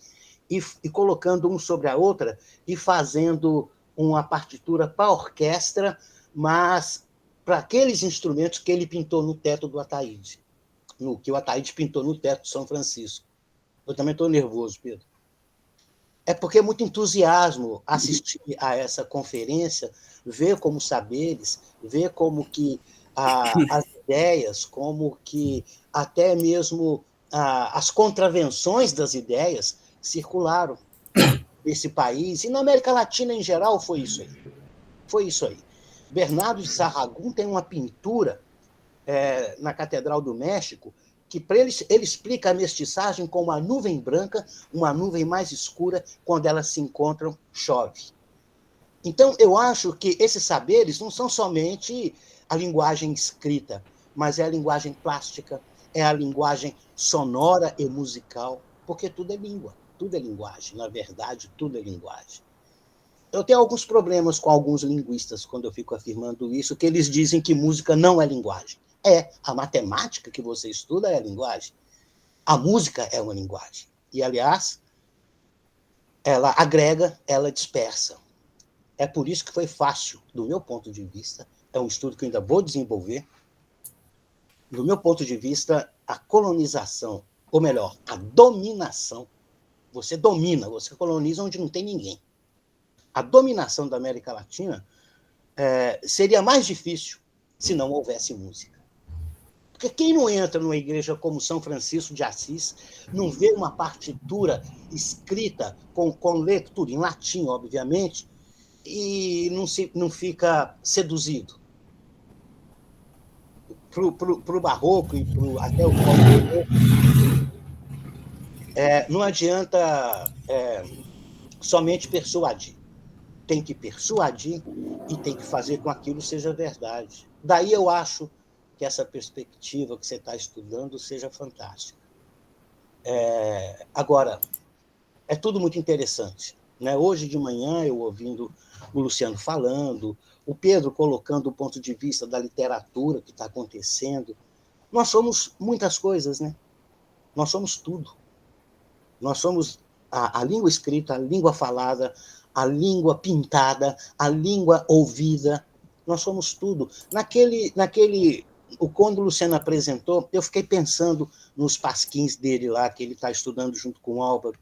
e colocando um sobre a outra e fazendo uma partitura para a orquestra, mas para aqueles instrumentos que ele pintou no teto do Ataíde, que o Ataíde pintou no teto de São Francisco. Eu também estou nervoso, Pedro. É porque é muito entusiasmo assistir a essa conferência, ver como saberes, ver como que as ideias, como que até mesmo as contravenções das ideias circularam nesse país, e na América Latina em geral foi isso aí. Foi isso aí. Bernardo de Sahagún tem uma pintura na Catedral do México que para ele explica a mestiçagem como uma nuvem branca, uma nuvem mais escura, quando elas se encontram, chove. Então, eu acho que esses saberes não são somente a linguagem escrita, mas é a linguagem plástica, é a linguagem sonora e musical, porque tudo é língua, tudo é linguagem. Na verdade, tudo é linguagem. Eu tenho alguns problemas com alguns linguistas quando eu fico afirmando isso, que eles dizem que música não é linguagem. A matemática que você estuda é a linguagem. A música é uma linguagem. E, aliás, ela agrega, ela dispersa. É por isso que foi fácil, do meu ponto de vista, é um estudo que eu ainda vou desenvolver, do meu ponto de vista, a colonização, ou melhor, a dominação, você domina, você coloniza onde não tem ninguém. A dominação da América Latina seria mais difícil se não houvesse música. Porque quem não entra numa igreja como São Francisco de Assis, não vê uma partitura escrita com leitura em latim, obviamente, e não fica seduzido. Para o barroco e até o barroco, não adianta somente persuadir. Tem que persuadir e tem que fazer com que aquilo seja verdade. Daí eu acho que essa perspectiva que você está estudando seja fantástica. Agora, é tudo muito interessante. Né? Hoje de manhã, eu ouvindo o Luciano falando, o Pedro colocando o ponto de vista da literatura que está acontecendo. Nós somos muitas coisas, né? Nós somos tudo. Nós somos a língua escrita, a língua falada, a língua pintada, a língua ouvida. Nós somos tudo. Quando o Luciano apresentou, eu fiquei pensando nos pasquins dele lá, que ele está estudando junto com o Álvaro.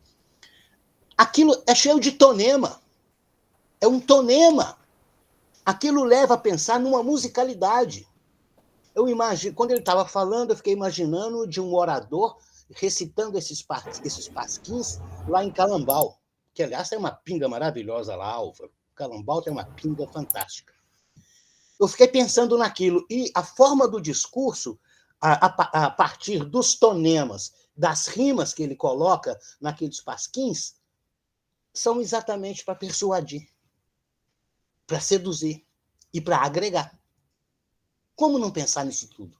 Aquilo é cheio de tonema. É um tonema. Aquilo leva a pensar numa musicalidade. Eu imagino, quando ele estava falando, eu fiquei imaginando de um orador recitando esses pasquins lá em Calambau, que, aliás, tem uma pinga maravilhosa lá, Álvaro. Calambau tem uma pinga fantástica. Eu fiquei pensando naquilo, e a forma do discurso, a partir dos tonemas, das rimas que ele coloca naqueles pasquins, são exatamente para persuadir, para seduzir e para agregar. Como não pensar nisso tudo?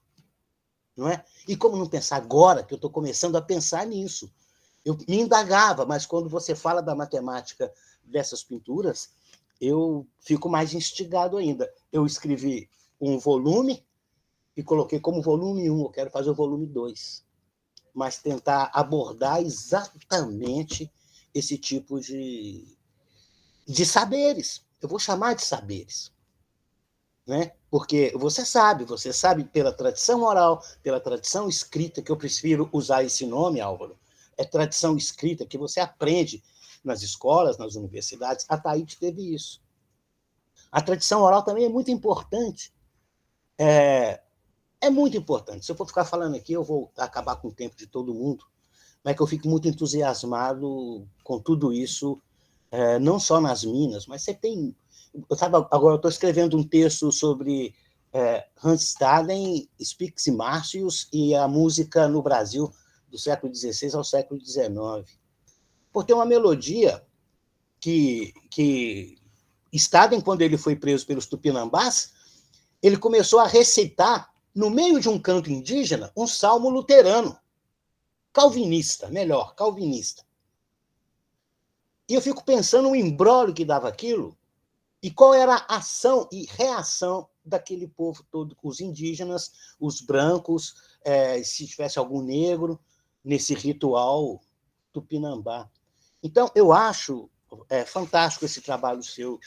Não é? E como não pensar agora, que eu estou começando a pensar nisso? Eu me indagava, mas quando você fala da matemática dessas pinturas, eu fico mais instigado ainda. Eu escrevi um volume e coloquei como volume 1, eu quero fazer o volume 2, mas tentar abordar exatamente esse tipo de de saberes. Eu vou chamar de saberes. Né? Porque você sabe pela tradição oral, pela tradição escrita, que eu prefiro usar esse nome, Álvaro, é tradição escrita, que você aprende nas escolas, nas universidades. A Taíde teve isso. A tradição oral também é muito importante. É muito importante. Se eu for ficar falando aqui, eu vou acabar com o tempo de todo mundo, mas que eu fico muito entusiasmado com tudo isso, não só nas Minas, mas você tem... Agora eu estou escrevendo um texto sobre Hans Staden, Spix e Marcius e a música no Brasil do século XVI ao século XIX. Por ter uma melodia que Staden, quando ele foi preso pelos tupinambás, ele começou a recitar, no meio de um canto indígena, um salmo luterano, calvinista, melhor, calvinista. E eu fico pensando no imbróglio que dava aquilo, e qual era a ação e reação daquele povo todo, os indígenas, os brancos, se tivesse algum negro, nesse ritual tupinambá. Então, eu acho fantástico esse trabalho seu.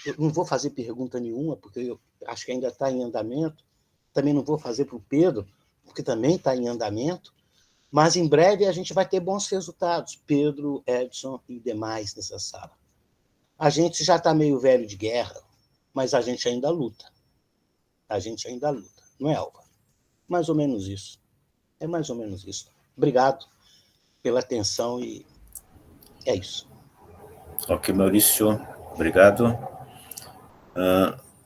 Eu não vou fazer pergunta nenhuma, porque eu acho que ainda está em andamento. Também não vou fazer para o Pedro, porque também está em andamento. Mas, em breve, a gente vai ter bons resultados. Pedro, Edson e demais nessa sala. A gente já está meio velho de guerra, mas a gente ainda luta. A gente ainda luta. Não é, Álvaro? Mais ou menos isso. É mais ou menos isso. Obrigado pela atenção e é isso. Ok, Maurício. Obrigado.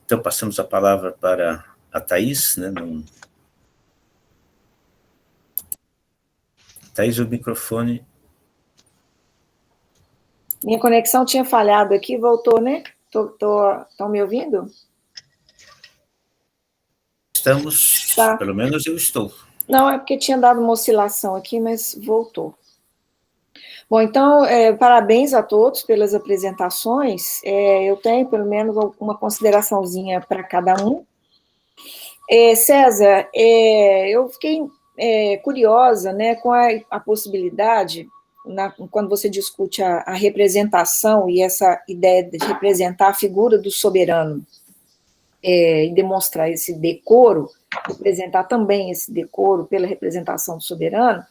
Então, passamos a palavra para a Thaís, né? Thaís, o microfone. Minha conexão tinha falhado aqui, voltou, né? Estão me ouvindo? Estamos, Tá. Pelo menos eu estou. Não, é porque tinha dado uma oscilação aqui, mas voltou. Bom, então, parabéns a todos pelas apresentações. Eu tenho, pelo menos, uma consideraçãozinha para cada um. César, eu fiquei curiosa, né, com a possibilidade, quando você discute a representação e essa ideia de representar a figura do soberano e demonstrar esse decoro, representar também esse decoro pela representação do soberano,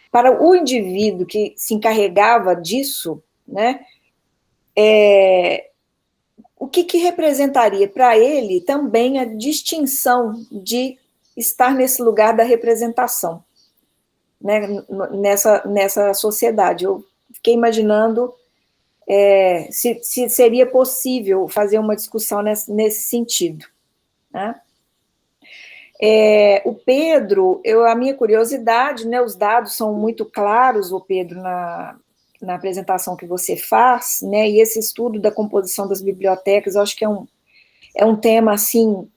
para o indivíduo que se encarregava disso, né, o que representaria para ele também a distinção de estar nesse lugar da representação, né, nessa sociedade. Eu fiquei imaginando se seria possível fazer uma discussão nesse sentido, né? O Pedro, a minha curiosidade, né, os dados são muito claros, o Pedro, na apresentação que você faz, né, e esse estudo da composição das bibliotecas, eu acho que é um tema, assim,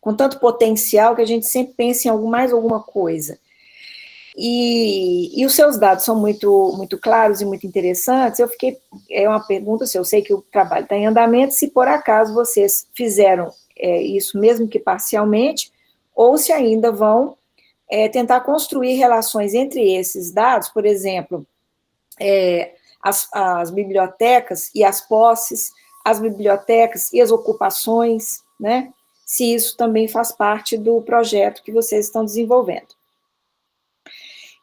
com tanto potencial, que a gente sempre pensa em mais alguma coisa. E os seus dados são muito, muito claros e muito interessantes. É uma pergunta, se eu sei que o trabalho está em andamento, se por acaso vocês fizeram isso, mesmo que parcialmente, ou se ainda vão tentar construir relações entre esses dados, por exemplo, as bibliotecas e as posses, as bibliotecas e as ocupações, né? Se isso também faz parte do projeto que vocês estão desenvolvendo.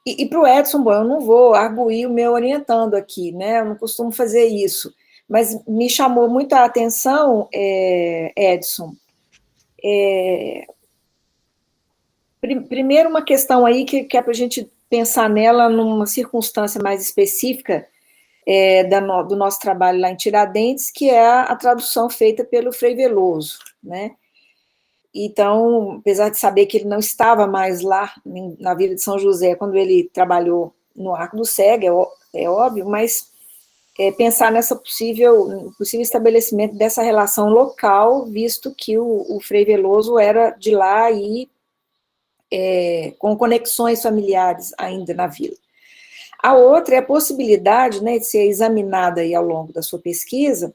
E para o Edson, bom, eu não vou arguir o meu orientando aqui, né? Eu não costumo fazer isso, mas me chamou muito a atenção, Edson, primeiro uma questão aí que é para a gente pensar nela numa circunstância mais específica do nosso trabalho lá em Tiradentes, que é a tradução feita pelo Frei Veloso, né? Então, apesar de saber que ele não estava mais lá na Vila de São José quando ele trabalhou no Arco do Cego, é óbvio, mas pensar nessa possível estabelecimento dessa relação local, visto que o Frei Veloso era de lá e com conexões familiares ainda na vila. A outra é a possibilidade, né, de ser examinada aí ao longo da sua pesquisa,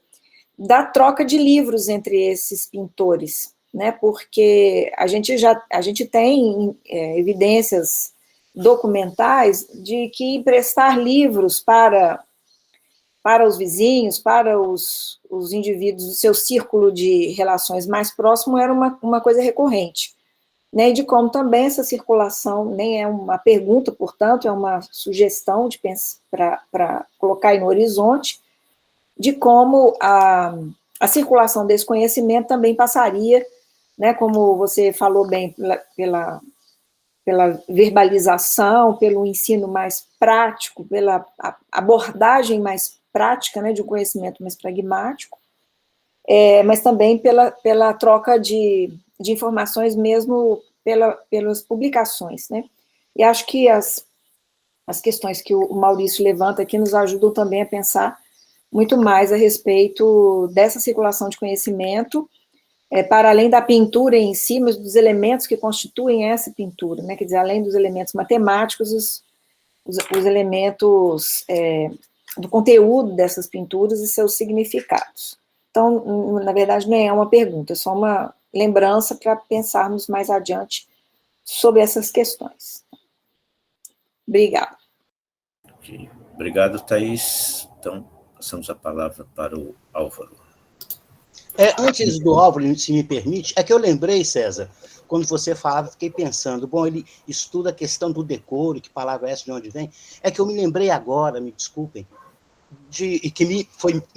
da troca de livros entre esses pintores, né, porque a gente tem evidências documentais de que emprestar livros para para os vizinhos, para os indivíduos do seu círculo de relações mais próximo, era uma coisa recorrente. Né, e de como também essa circulação, nem é uma pergunta, portanto, é uma sugestão para colocar aí no horizonte, de como a circulação desse conhecimento também passaria, né, como você falou bem, pela verbalização, pelo ensino mais prático, pela abordagem mais prática, né, de um conhecimento mais pragmático, mas também pela troca de informações mesmo pelas publicações, né? E acho que as questões que o Maurício levanta aqui nos ajudam também a pensar muito mais a respeito dessa circulação de conhecimento, para além da pintura em si, mas dos elementos que constituem essa pintura, né? Quer dizer, além dos elementos matemáticos, os elementos do conteúdo dessas pinturas e seus significados. Então, na verdade, não é uma pergunta, é só uma lembrança para pensarmos mais adiante sobre essas questões. Obrigada. Okay. Obrigado, Thaís. Então, passamos a palavra para o Álvaro. Antes do Álvaro, se me permite, é que eu lembrei, César, quando você falava, fiquei pensando, bom, ele estuda a questão do decoro, que palavra é essa, de onde vem, é que eu me lembrei agora, me desculpem, e que me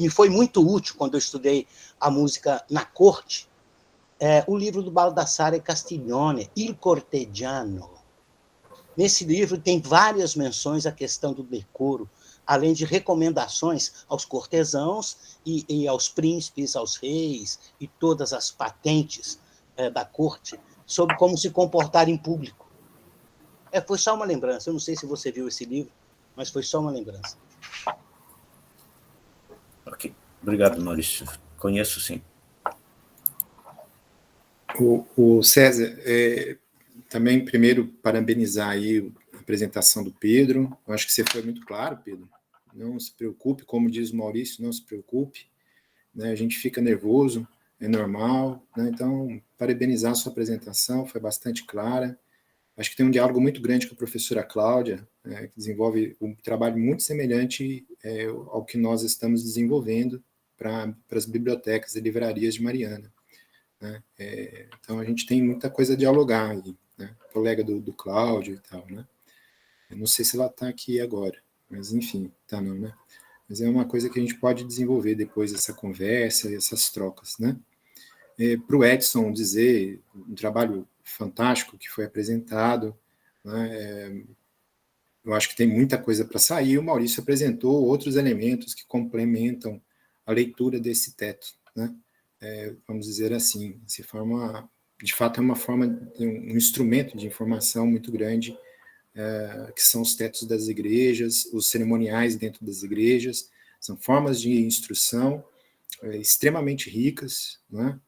foi muito útil quando eu estudei a música na corte, o livro do Baldassare Castiglione, Il Cortegiano. Nesse livro tem várias menções à questão do decoro, além de recomendações aos cortesãos e aos príncipes, aos reis, e todas as patentes da corte, sobre como se comportar em público. Foi só uma lembrança, eu não sei se você viu esse livro, mas foi só uma lembrança. Ok, obrigado, Maurício. Conheço, sim. O César, também, primeiro, parabenizar aí a apresentação do Pedro. Eu acho que você foi muito claro, Pedro. Não se preocupe, como diz o Maurício, não se preocupe. Né? A gente fica nervoso, é normal. Né? Então, parabenizar a sua apresentação, foi bastante clara. Acho que tem um diálogo muito grande com a professora Cláudia, que desenvolve um trabalho muito semelhante ao que nós estamos desenvolvendo para as bibliotecas e livrarias de Mariana. Né? Então, a gente tem muita coisa a dialogar aí, né? Colega do Cláudio e tal, né? Eu não sei se ela está aqui agora, mas enfim, tá não, né? Mas é uma coisa que a gente pode desenvolver depois dessa conversa e essas trocas, né? Para o Edson dizer um trabalho fantástico que foi apresentado, né? Eu acho que tem muita coisa para sair. O Maurício apresentou outros elementos que complementam a leitura desse teto, né? Vamos dizer assim, de fato é uma forma, um instrumento de informação muito grande, que são os tetos das igrejas, os cerimoniais dentro das igrejas, são formas de instrução extremamente ricas, né?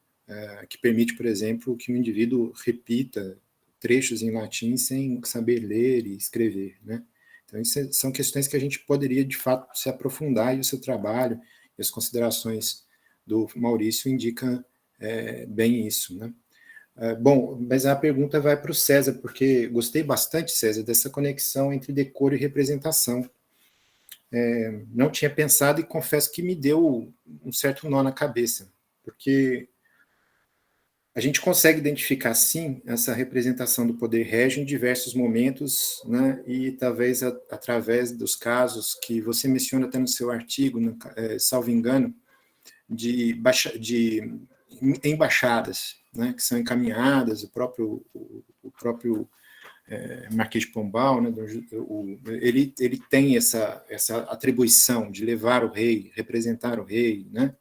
Que permite, por exemplo, que o indivíduo repita trechos em latim sem saber ler e escrever, né? Então, isso são questões que a gente poderia, de fato, se aprofundar, e o seu trabalho e as considerações do Maurício indicam bem isso, né? Bom, mas a pergunta vai para o César, porque gostei bastante, César, dessa conexão entre decoro e representação. Não tinha pensado e confesso que me deu um certo nó na cabeça, porque a gente consegue identificar, sim, essa representação do poder régio em diversos momentos, né, e talvez através dos casos que você menciona até no seu artigo, salvo engano, de embaixadas, né, que são encaminhadas, o próprio Marquês de Pombal, né, ele tem essa atribuição de levar o rei, representar o rei, né?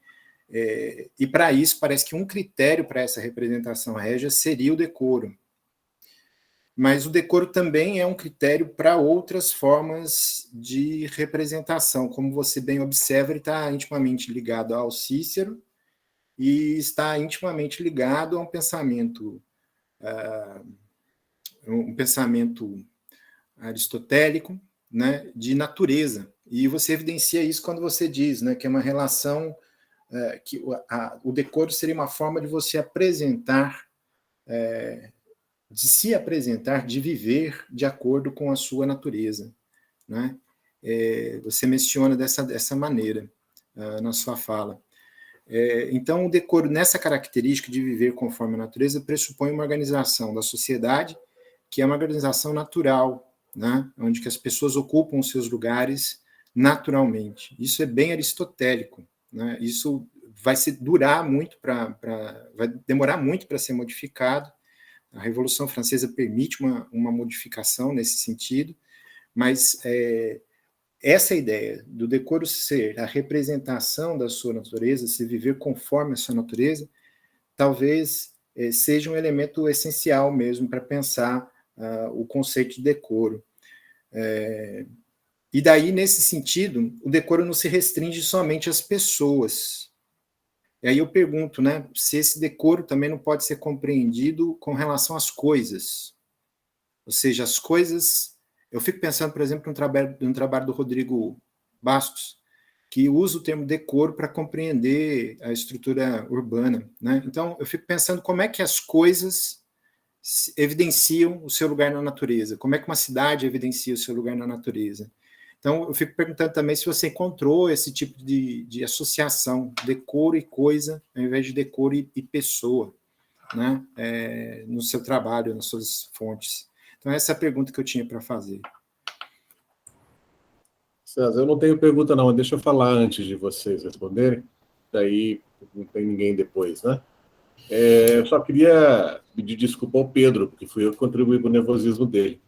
E para isso parece que um critério para essa representação régia seria o decoro. Mas o decoro também é um critério para outras formas de representação, como você bem observa, ele está intimamente ligado ao Cícero e está intimamente ligado a um pensamento aristotélico, né, de natureza. E você evidencia isso quando você diz, né, que é uma relação, que o decoro seria uma forma de você apresentar, de se apresentar, de viver de acordo com a sua natureza, né? você menciona dessa maneira na sua fala. Então, o decoro, nessa característica de viver conforme a natureza, pressupõe uma organização da sociedade, que é uma organização natural, né? Onde que as pessoas ocupam os seus lugares naturalmente. Isso é bem aristotélico, né? Isso vai demorar muito para ser modificado. A Revolução Francesa permite uma modificação nesse sentido, mas essa ideia do decoro ser a representação da sua natureza, se viver conforme a sua natureza, talvez seja um elemento essencial mesmo para pensar o conceito de decoro. E daí, nesse sentido, o decoro não se restringe somente às pessoas. E aí eu pergunto, né, se esse decoro também não pode ser compreendido com relação às coisas. Ou seja, as coisas... Eu fico pensando, por exemplo, no trabalho do Rodrigo Bastos, que usa o termo decoro para compreender a estrutura urbana, né? Então, eu fico pensando como é que as coisas evidenciam o seu lugar na natureza, como é que uma cidade evidencia o seu lugar na natureza. Então, eu fico perguntando também se você encontrou esse tipo de associação, decoro e coisa, ao invés de decoro e pessoa, né? No seu trabalho, nas suas fontes. Então, essa é a pergunta que eu tinha para fazer. César, eu não tenho pergunta não, deixa eu falar antes de vocês responderem, daí não tem ninguém depois, né? Eu só queria pedir desculpa ao Pedro, porque fui eu que contribuí para o nervosismo dele.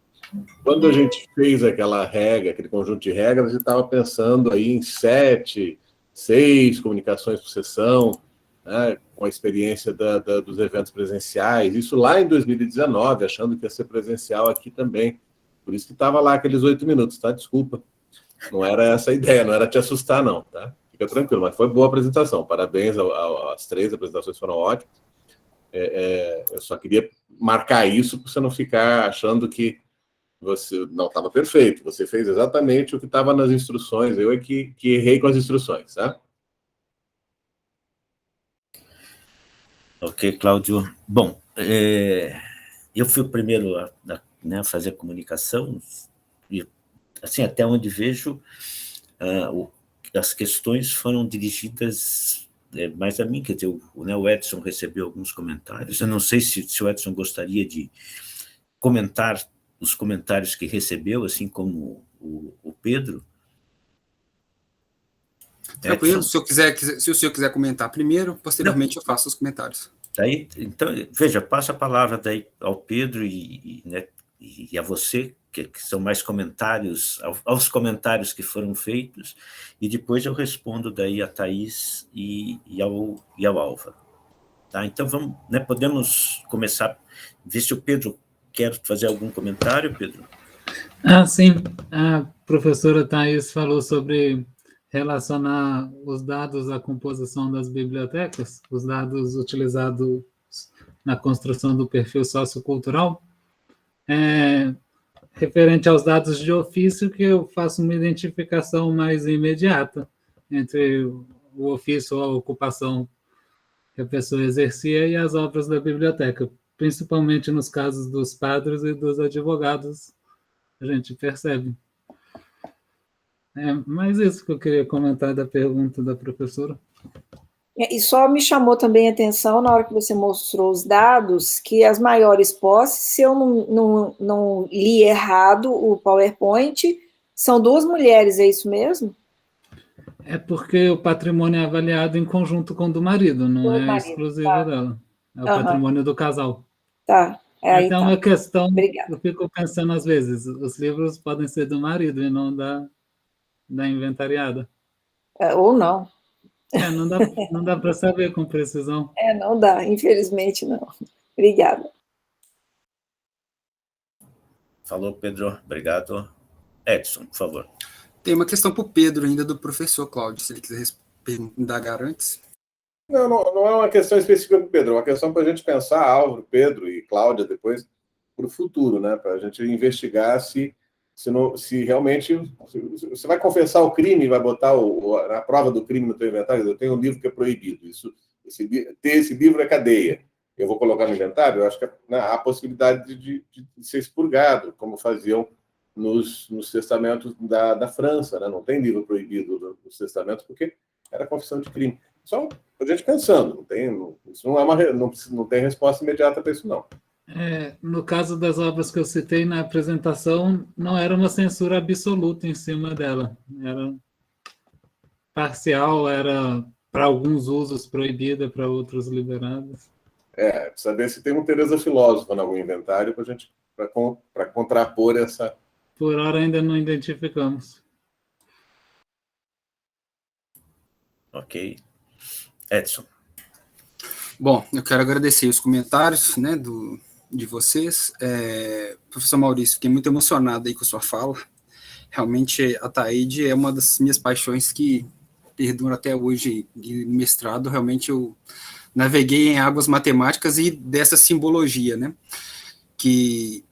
Quando a gente fez aquela regra, aquele conjunto de regras, a gente estava pensando aí em 7, 6 comunicações por sessão, né, com a experiência dos eventos presenciais, isso lá em 2019, achando que ia ser presencial aqui também. Por isso que estava lá aqueles 8 minutos, tá? Desculpa. Não era essa a ideia, não era te assustar, não, tá? Fica tranquilo, mas foi boa a apresentação. Parabéns às 3 apresentações, foram ótimas. Eu só queria marcar isso para você não ficar achando que você não estava perfeito. Você fez exatamente o que estava nas instruções. Eu é que errei com as instruções, tá? Ok, Cláudio. Bom, eu fui o primeiro a fazer a comunicação, e, assim, até onde vejo, as questões foram dirigidas mais a mim, quer dizer, o Edson recebeu alguns comentários. Eu não sei se o Edson gostaria de comentar os comentários que recebeu, assim como o Pedro. Tranquilo, se o senhor quiser comentar primeiro, posteriormente eu faço os comentários. Daí, então, veja, passo a palavra daí ao Pedro e a você, que são mais comentários, aos comentários que foram feitos, e depois eu respondo daí a Thaís e ao Álvaro. Tá? Então, vamos, né, podemos começar, ver se o Pedro quer fazer algum comentário, Pedro? Sim, a professora Thaís falou sobre relacionar os dados à composição das bibliotecas, os dados utilizados na construção do perfil sociocultural, referente aos dados de ofício, que eu faço uma identificação mais imediata entre o ofício ou a ocupação que a pessoa exercia e as obras da biblioteca, principalmente nos casos dos padres e dos advogados, a gente percebe. Mas isso que eu queria comentar da pergunta da professora. E só me chamou também a atenção, na hora que você mostrou os dados, que as maiores posses, se eu não li errado o PowerPoint, são 2 mulheres, é isso mesmo? É porque o patrimônio é avaliado em conjunto com o do marido, não é exclusivo dela. É o patrimônio do casal. Tá. Aí até uma questão, Obrigada. Eu fico pensando às vezes, os livros podem ser do marido e não da inventariada. Ou não. Não dá para saber com precisão. Não dá, infelizmente não. Obrigada. Falou, Pedro. Obrigado. Edson, por favor. Tem uma questão para o Pedro ainda, do professor Cláudio, se ele quiser indagar antes. Não é uma questão específica do Pedro, é uma questão para a gente pensar, Álvaro, Pedro e Cláudia, depois, para o futuro, né? Para a gente investigar se realmente você vai confessar o crime, vai botar a prova do crime no teu inventário. Eu tenho um livro que é proibido, ter esse livro é cadeia. Eu vou colocar no inventário? Eu acho que há a possibilidade de ser expurgado, como faziam nos testamentos da França, né? Não tem livro proibido nos testamentos, porque era confissão de crime. Só a gente pensando, isso não tem resposta imediata para isso, não. No caso das obras que eu citei na apresentação, não era uma censura absoluta em cima dela. Era parcial, era para alguns usos proibida, para outros liberados. Saber se tem um Teresa Filósofa em algum inventário para contrapor essa... Por hora ainda não identificamos. Ok. Edson. Bom, eu quero agradecer os comentários, né, de vocês. Professor Maurício, fiquei muito emocionado aí com a sua fala. Realmente, a Taíde é uma das minhas paixões que perduram até hoje. E no mestrado, realmente, eu naveguei em águas matemáticas e dessa simbologia, né, que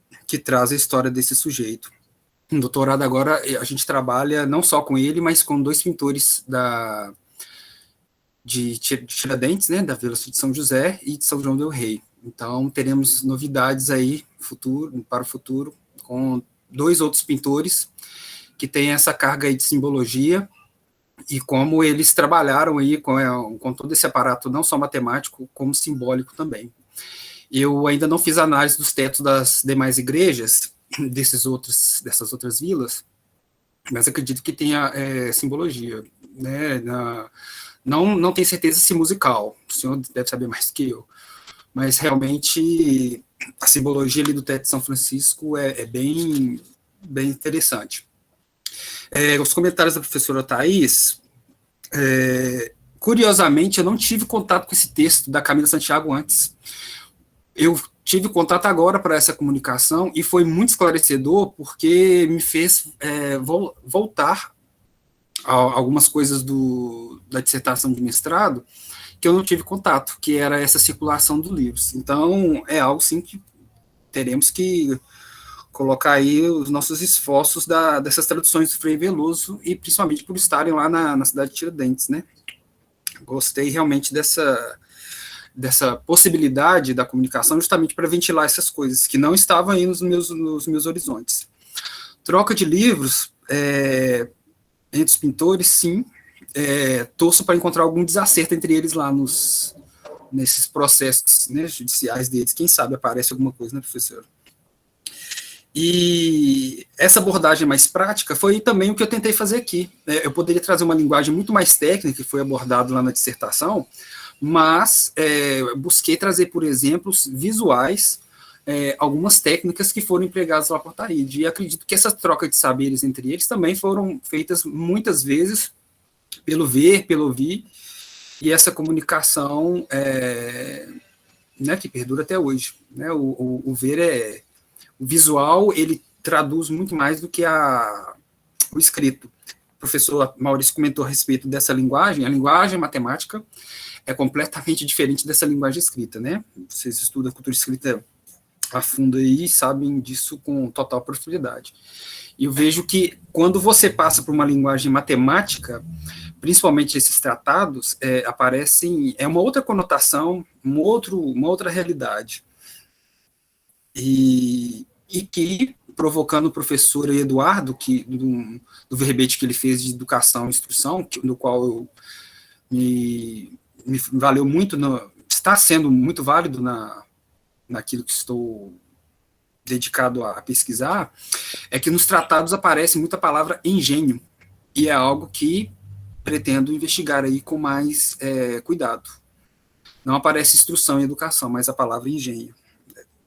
traz a história desse sujeito. No doutorado agora, a gente trabalha não só com ele, mas com 2 pintores de Tiradentes, né, da Vila de São José e de São João del Rei. Então, teremos novidades aí para o futuro, com 2 outros pintores que têm essa carga aí de simbologia e como eles trabalharam aí com todo esse aparato, não só matemático, como simbólico também. Eu ainda não fiz análise dos tetos das demais igrejas, dessas outras vilas, mas acredito que tenha simbologia, né, não tenho certeza se musical, o senhor deve saber mais que eu, mas realmente a simbologia ali do teto de São Francisco é bem interessante. Os comentários da professora Thais, curiosamente, eu não tive contato com esse texto da Camila Santiago antes. Eu tive contato agora para essa comunicação e foi muito esclarecedor porque me fez voltar a algumas coisas da dissertação de mestrado que eu não tive contato, que era essa circulação dos livros. Então, é algo, sim, que teremos que colocar aí os nossos esforços dessas traduções do Frei Veloso, e principalmente por estarem lá na cidade de Tiradentes, né? Gostei realmente dessa possibilidade da comunicação, justamente para ventilar essas coisas, que não estavam aí nos meus horizontes. Troca de livros, entre os pintores, sim, torço para encontrar algum desacerto entre eles lá nesses processos, né, judiciais deles. Quem sabe aparece alguma coisa, né, professor? E essa abordagem mais prática foi também o que eu tentei fazer aqui. Eu poderia trazer uma linguagem muito mais técnica, que foi abordado lá na dissertação, mas busquei trazer, por exemplos visuais, algumas técnicas que foram empregadas lá por Taíde, e acredito que essa troca de saberes entre eles também foram feitas muitas vezes pelo ver, pelo ouvir, e essa comunicação né, que perdura até hoje. Né? O ver o visual, ele traduz muito mais do que o escrito. O professor Maurício comentou a respeito dessa linguagem. A linguagem matemática é completamente diferente dessa linguagem escrita, né? Vocês estudam a cultura escrita a fundo aí e sabem disso com total profundidade. E eu vejo que quando você passa por uma linguagem matemática, principalmente esses tratados, aparecem, uma outra conotação, uma outra realidade. E que, provocando o professor Eduardo, do verbete que ele fez de educação e instrução, no qual me valeu muito, está sendo muito válido naquilo que estou dedicado a pesquisar, é que nos tratados aparece muita palavra engenho, e é algo que pretendo investigar aí com mais cuidado. Não aparece instrução e educação, mas a palavra engenho.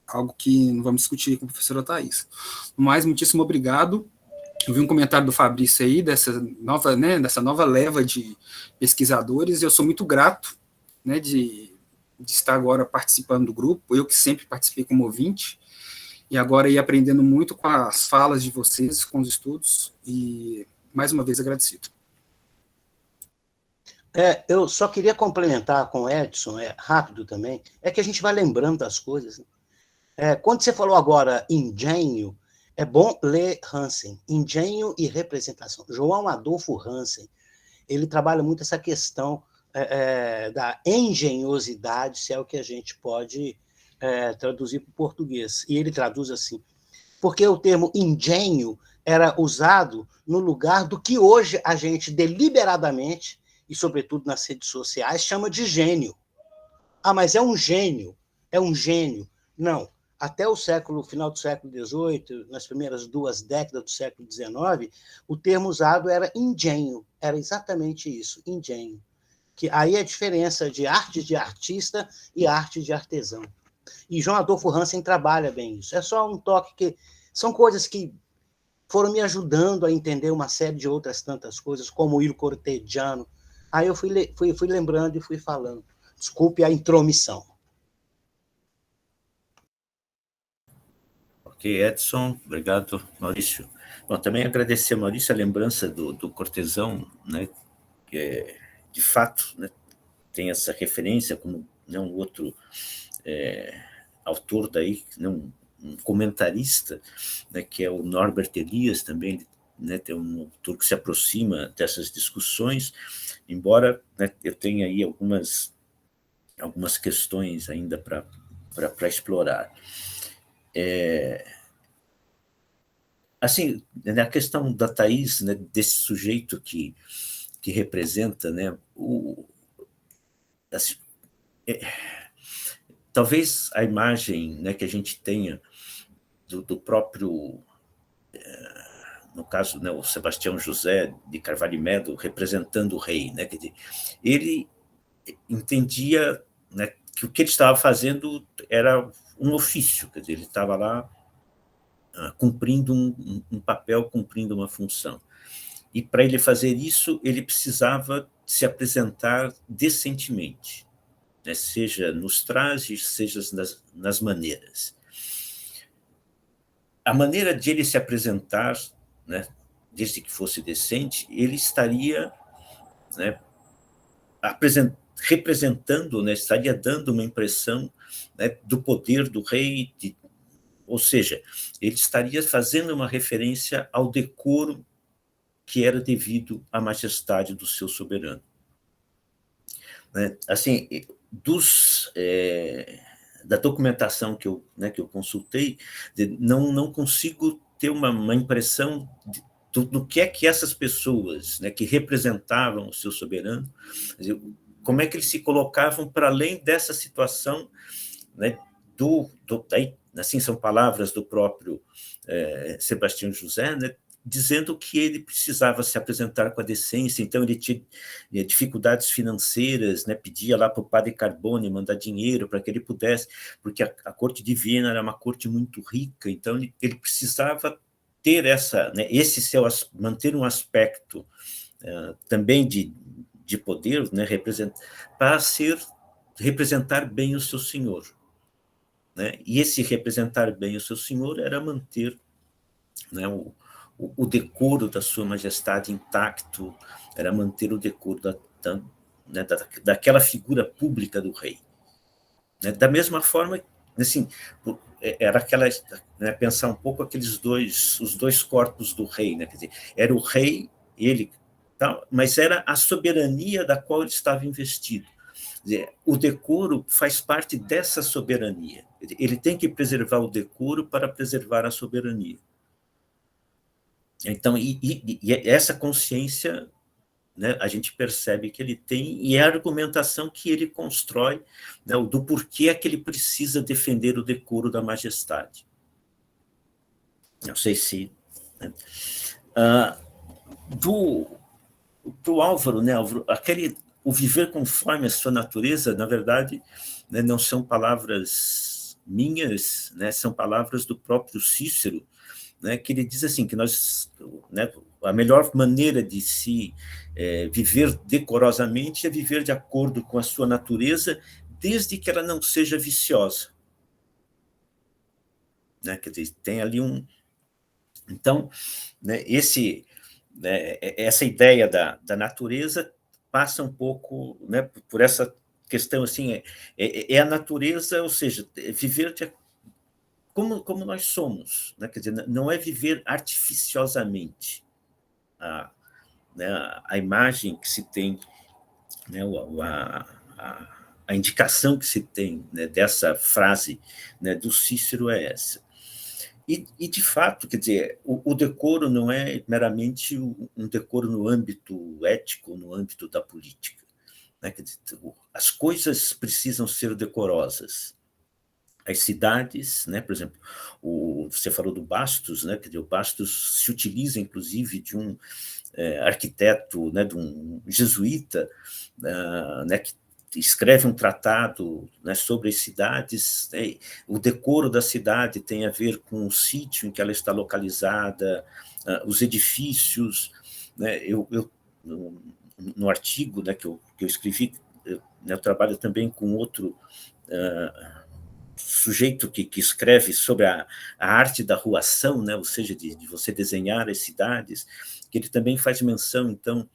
Algo que não vamos discutir com a professora Thais. Mas, muitíssimo obrigado. Eu vi um comentário do Fabrício aí, dessa nova leva de pesquisadores, e eu sou muito grato, né, de estar agora participando do grupo, eu que sempre participei como ouvinte, e agora ir aprendendo muito com as falas de vocês, com os estudos, e mais uma vez agradecido. Eu só queria complementar com o Edson, rápido também, que a gente vai lembrando das coisas, né? Quando você falou agora engenho, é bom ler Hansen, engenho e representação. João Adolfo Hansen, ele trabalha muito essa questão da engenhosidade, se é o que a gente pode traduzir para o português. E ele traduz assim: porque o termo engenho era usado no lugar do que hoje a gente deliberadamente, e sobretudo nas redes sociais, chama de gênio. Ah, mas é um gênio, é um gênio. Não. Até o final do século XVIII, nas primeiras 2 décadas do século XIX, o termo usado era engenho. Era exatamente isso, engenho. Que aí é a diferença de arte de artista e arte de artesão. E João Adolfo Hansen trabalha bem isso. É só um toque que... São coisas que foram me ajudando a entender uma série de outras tantas coisas, como o Il Cortegiano. Aí eu fui lembrando e fui falando. Desculpe a intromissão. Ok, Edson, obrigado, Maurício. Bom, também agradecer, Maurício, a lembrança do cortesão, né, que de fato, né, tem essa referência como, né, um outro autor daí, né, um comentarista, né, que é o Norbert Elias também, né, tem um autor que se aproxima dessas discussões, embora, né, eu tenha aí algumas questões ainda para explorar. Assim, na questão da Thais, né, desse sujeito que representa, né, assim, talvez a imagem, né, que a gente tenha do próprio, no caso, né, o Sebastião José de Carvalho e Medo representando o rei, né, quer dizer, ele entendia, né, que o que ele estava fazendo era um ofício, quer dizer, ele estava lá cumprindo um papel, cumprindo uma função. E para ele fazer isso, ele precisava se apresentar decentemente, né, seja nos trajes, seja nas maneiras. A maneira de ele se apresentar, né, desde que fosse decente, ele estaria, né, representando, né, estaria dando uma impressão, né, do poder do rei, ou seja, ele estaria fazendo uma referência ao decoro que era devido à majestade do seu soberano. Né, assim, da documentação que eu consultei, não consigo ter uma impressão do que é que essas pessoas, né, que representavam o seu soberano, como é que eles se colocavam para além dessa situação, né, daí, assim, são palavras do próprio Sebastião José, né, dizendo que ele precisava se apresentar com a decência, então ele tinha dificuldades financeiras, né, pedia lá para o padre Carbone mandar dinheiro para que ele pudesse, porque a corte de Viena era uma corte muito rica, então ele precisava ter né, manter um aspecto também de poder, né, para representar bem o seu senhor. Né, e esse representar bem o seu senhor era manter, né, o decoro da sua majestade intacto, era manter o decoro daquela figura pública do rei. Né? Da mesma forma, assim, era aquela, né, pensar um pouco os dois corpos do rei, né? Quer dizer, era o rei, ele, mas era a soberania da qual ele estava investido. Quer dizer, o decoro faz parte dessa soberania. Ele tem que preservar o decoro para preservar a soberania. Então, e essa consciência, né, a gente percebe que ele tem, e é a argumentação que ele constrói, né, do porquê é que ele precisa defender o decoro da majestade. Não sei se... Né, do Álvaro, né, o viver conforme a sua natureza, na verdade, né, não são palavras minhas, né, são palavras do próprio Cícero, né, que ele diz assim, que né, a melhor maneira de se viver decorosamente é viver de acordo com a sua natureza, desde que ela não seja viciosa. Né, quer dizer, tem ali Então, né, essa ideia da natureza passa um pouco, né, por essa questão, assim, a natureza, ou seja, viver como nós somos, né? Quer dizer, não é viver artificiosamente. A imagem que se tem, né, a indicação que se tem, né, dessa frase, né, do Cícero é essa. E, de fato, quer dizer, o decoro não é meramente um decoro no âmbito ético, no âmbito da política, né? Quer dizer, as coisas precisam ser decorosas. As cidades, né? Por exemplo, você falou do Bastos, né? Quer dizer, o Bastos se utiliza, inclusive, de um arquiteto, né? De um jesuíta, né? Que escreve um tratado, né, sobre as cidades, né? O decoro da cidade tem a ver com o sítio em que ela está localizada, os edifícios, né? No artigo, né, que eu escrevi, eu trabalho também com outro sujeito que escreve sobre a arte da ruação, né, ou seja, de você desenhar as cidades, que ele também faz menção, então,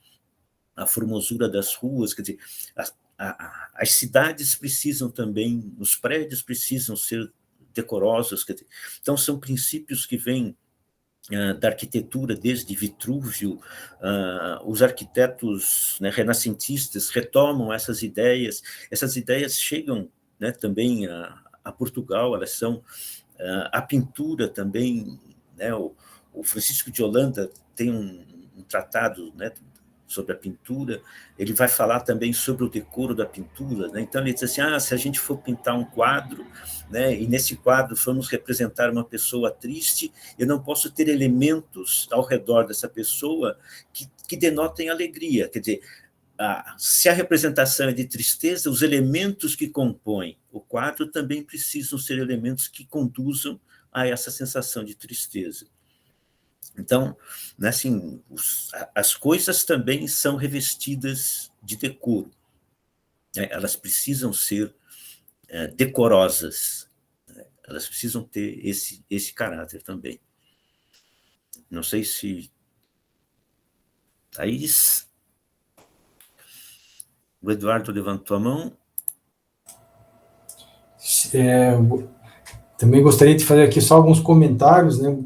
à formosura das ruas, quer dizer, as cidades precisam também, os prédios precisam ser decorosos, quer dizer, então são princípios que vêm da arquitetura, desde Vitrúvio, os arquitetos, né, renascentistas retomam essas ideias chegam, né, também a Portugal, elas são a pintura também, né, o Francisco de Holanda tem um tratado, né, sobre a pintura, ele vai falar também sobre o decoro da pintura, né? Então ele diz assim, se a gente for pintar um quadro, né, e nesse quadro vamos representar uma pessoa triste, eu não posso ter elementos ao redor dessa pessoa que denotem alegria, quer dizer, se a representação é de tristeza, os elementos que compõem o quadro também precisam ser elementos que conduzam a essa sensação de tristeza. Então, né, assim, as coisas também são revestidas de decoro, né? Elas precisam ser decorosas, né? Elas precisam ter esse caráter também. Não sei se... Thaís? O Eduardo levantou a mão. Também gostaria de fazer aqui só alguns comentários, né?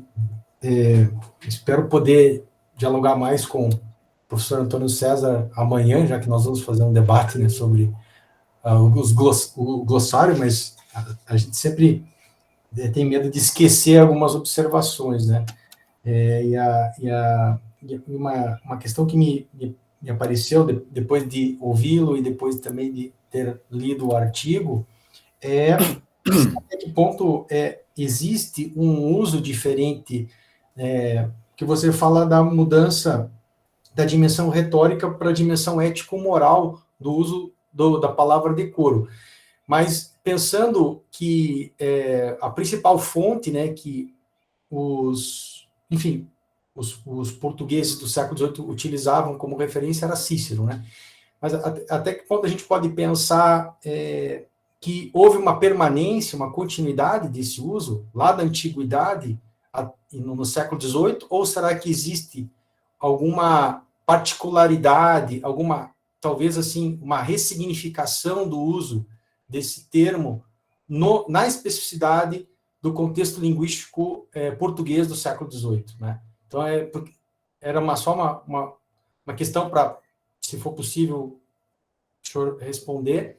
Espero poder dialogar mais com o professor Antônio César amanhã, já que nós vamos fazer um debate, né, sobre o glossário, mas a gente sempre tem medo de esquecer algumas observações, né? Uma questão que me apareceu depois de ouvi-lo e depois também de ter lido o artigo é até que ponto existe um uso diferente, que você fala da mudança da dimensão retórica para a dimensão ético-moral do uso da palavra decoro. Mas pensando que a principal fonte, né, que os portugueses do século XVIII utilizavam como referência era Cícero, né? Mas até que ponto a gente pode pensar que houve uma permanência, uma continuidade desse uso lá da antiguidade no século XVIII, ou será que existe alguma particularidade, talvez assim, uma ressignificação do uso desse termo na especificidade do contexto linguístico português do século XVIII, né? Então, era só uma questão para, se for possível, o senhor responder.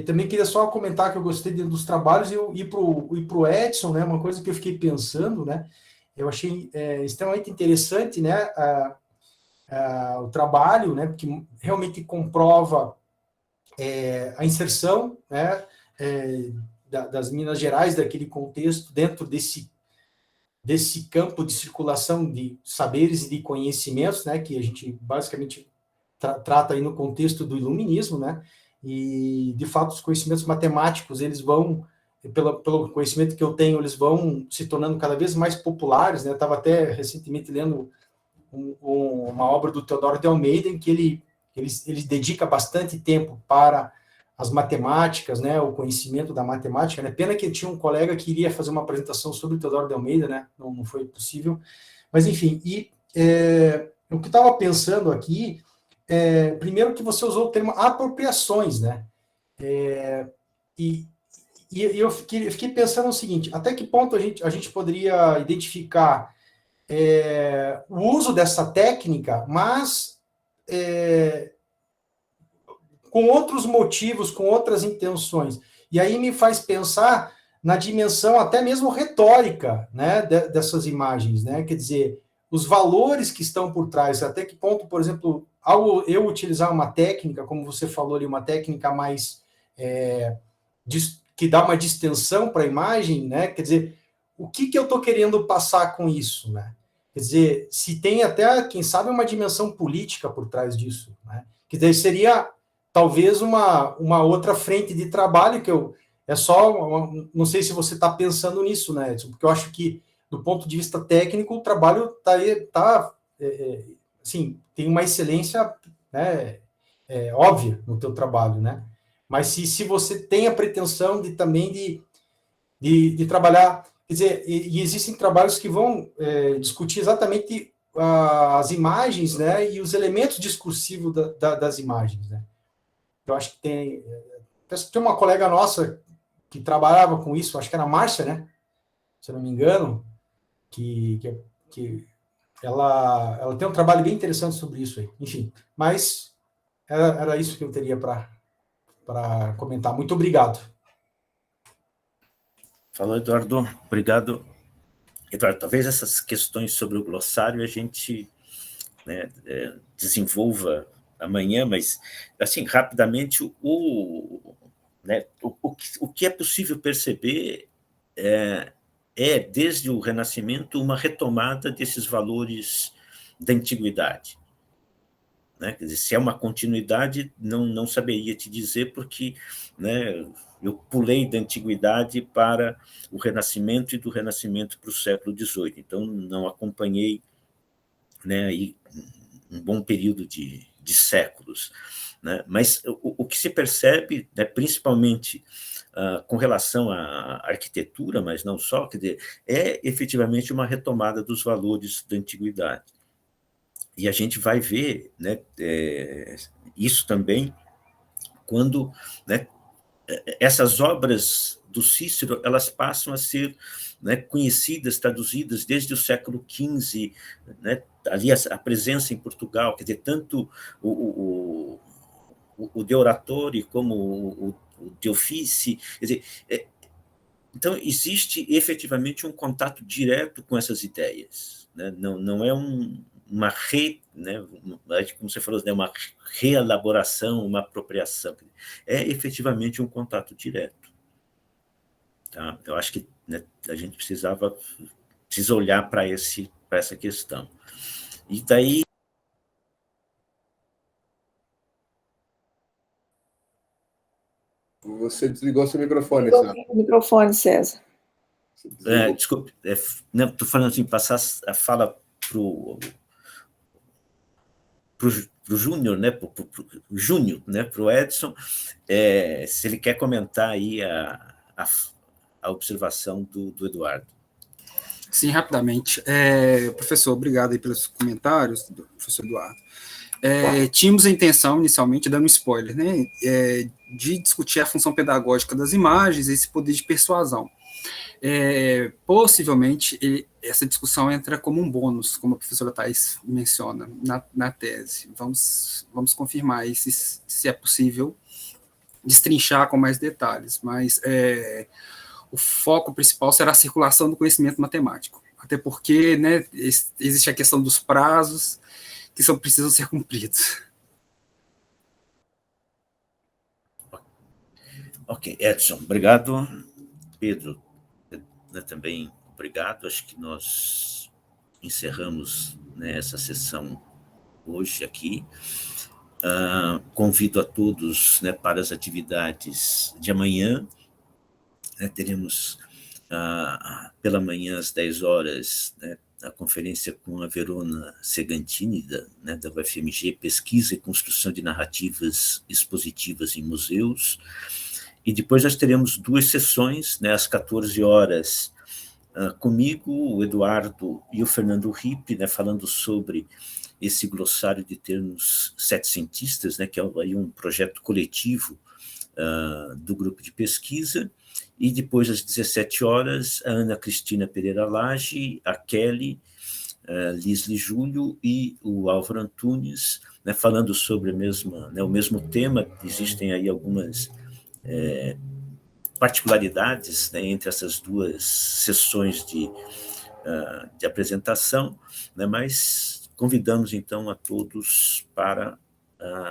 Também queria só comentar que eu gostei dos trabalhos e para o Edson, né, uma coisa que eu fiquei pensando, né, eu achei extremamente interessante, né, o trabalho, né, porque realmente comprova a inserção, né, das Minas Gerais, daquele contexto, dentro desse campo de circulação de saberes e de conhecimentos, né, que a gente basicamente trata aí no contexto do iluminismo, né, e, de fato, os conhecimentos matemáticos, eles vão, pelo conhecimento que eu tenho, eles vão se tornando cada vez mais populares, né? Eu estava até recentemente lendo uma obra do Teodoro de Almeida, em que ele dedica bastante tempo para as matemáticas, né? O conhecimento da matemática, né? Pena que tinha um colega que iria fazer uma apresentação sobre o Teodoro de Almeida, né? Não foi possível. Mas, enfim, o que eu estava pensando aqui... primeiro que você usou o termo apropriações, né? E eu fiquei pensando o seguinte, até que ponto a gente poderia identificar o uso dessa técnica, mas com outros motivos, com outras intenções. E aí me faz pensar na dimensão até mesmo retórica, né, dessas imagens, né? Quer dizer, os valores que estão por trás, até que ponto, por exemplo, ao eu utilizar uma técnica, como você falou ali, uma técnica mais que dá uma distensão para a imagem, né? Quer dizer, o que eu estou querendo passar com isso, né? Quer dizer, se tem até, quem sabe, uma dimensão política por trás disso, né? Que daí seria, talvez, uma outra frente de trabalho que não sei se você está pensando nisso, né, Edson? Porque eu acho que, do ponto de vista técnico, o trabalho assim, tem uma excelência, né, óbvia no teu trabalho, né? Mas se você tem a pretensão também de trabalhar, quer dizer, e existem trabalhos que vão discutir exatamente as imagens, né, e os elementos discursivos das imagens, né? Eu acho que tem uma colega nossa que trabalhava com isso, acho que era a Márcia, né? Se eu não me engano, que ela tem um trabalho bem interessante sobre isso aí. Enfim, mas era isso que eu teria para comentar. Muito obrigado. Falou, Eduardo. Obrigado. Eduardo, talvez essas questões sobre o glossário a gente, né, desenvolva amanhã, mas, assim, rapidamente, o que é possível perceber desde o Renascimento, uma retomada desses valores da antiguidade. Né? Quer dizer, se é uma continuidade, não saberia te dizer, porque, né, eu pulei da antiguidade para o Renascimento e do Renascimento para o século XVIII, então não acompanhei, né, aí um bom período de séculos. Né? Mas o que se percebe, né, principalmente com relação à arquitetura, mas não só, quer dizer, é efetivamente uma retomada dos valores da antiguidade. E a gente vai ver, né, isso também quando, né, essas obras do Cícero, elas passam a ser, né, conhecidas, traduzidas desde o século XV, né, ali a presença em Portugal, quer dizer, tanto o De Oratore como o De Offici, quer dizer, então existe efetivamente um contato direto com essas ideias, né? Não é uma né, como você falou, né, uma reelaboração, uma apropriação, é efetivamente um contato direto. Tá? Eu acho que, né, a gente precisa olhar para essa questão. E daí Você desligou seu microfone, César. O microfone, César. Desculpe, estou falando assim, passar a fala para o Júnior, né, para o Júnior, né, para o Edson, se ele quer comentar aí a observação do Eduardo. Sim, rapidamente. Professor, obrigado aí pelos comentários, professor Eduardo. Tínhamos a intenção, inicialmente, dando spoiler, né, de discutir a função pedagógica das imagens e esse poder de persuasão. Possivelmente, essa discussão entra como um bônus, como a professora Thais menciona na tese. Vamos confirmar aí se é possível destrinchar com mais detalhes, mas o foco principal será a circulação do conhecimento matemático, até porque, né, existe a questão dos prazos que precisam ser cumpridos. Ok, Edson, obrigado. Pedro, também obrigado. Acho que nós encerramos, né, essa sessão hoje aqui. Convido a todos, né, para as atividades de amanhã. Teremos pela manhã às 10 horas, né, a conferência com a Verona Segantini, da UFMG, Pesquisa e Construção de Narrativas Expositivas em Museus. E depois nós teremos 2 sessões, né, às 14 horas, comigo, o Eduardo e o Fernando Ripp, né, falando sobre esse glossário de termos setecentistas, né, que é aí um projeto coletivo do grupo de pesquisa. E depois, às 17 horas, a Ana Cristina Pereira Lage, a Kelly, Lisli Júlio e o Álvaro Antunes, né, falando sobre o mesmo tema. Existem aí algumas particularidades, né, entre essas duas sessões de apresentação, né, mas convidamos, então, a todos para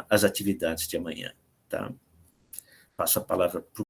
as atividades de amanhã. Tá? Passo a palavra para o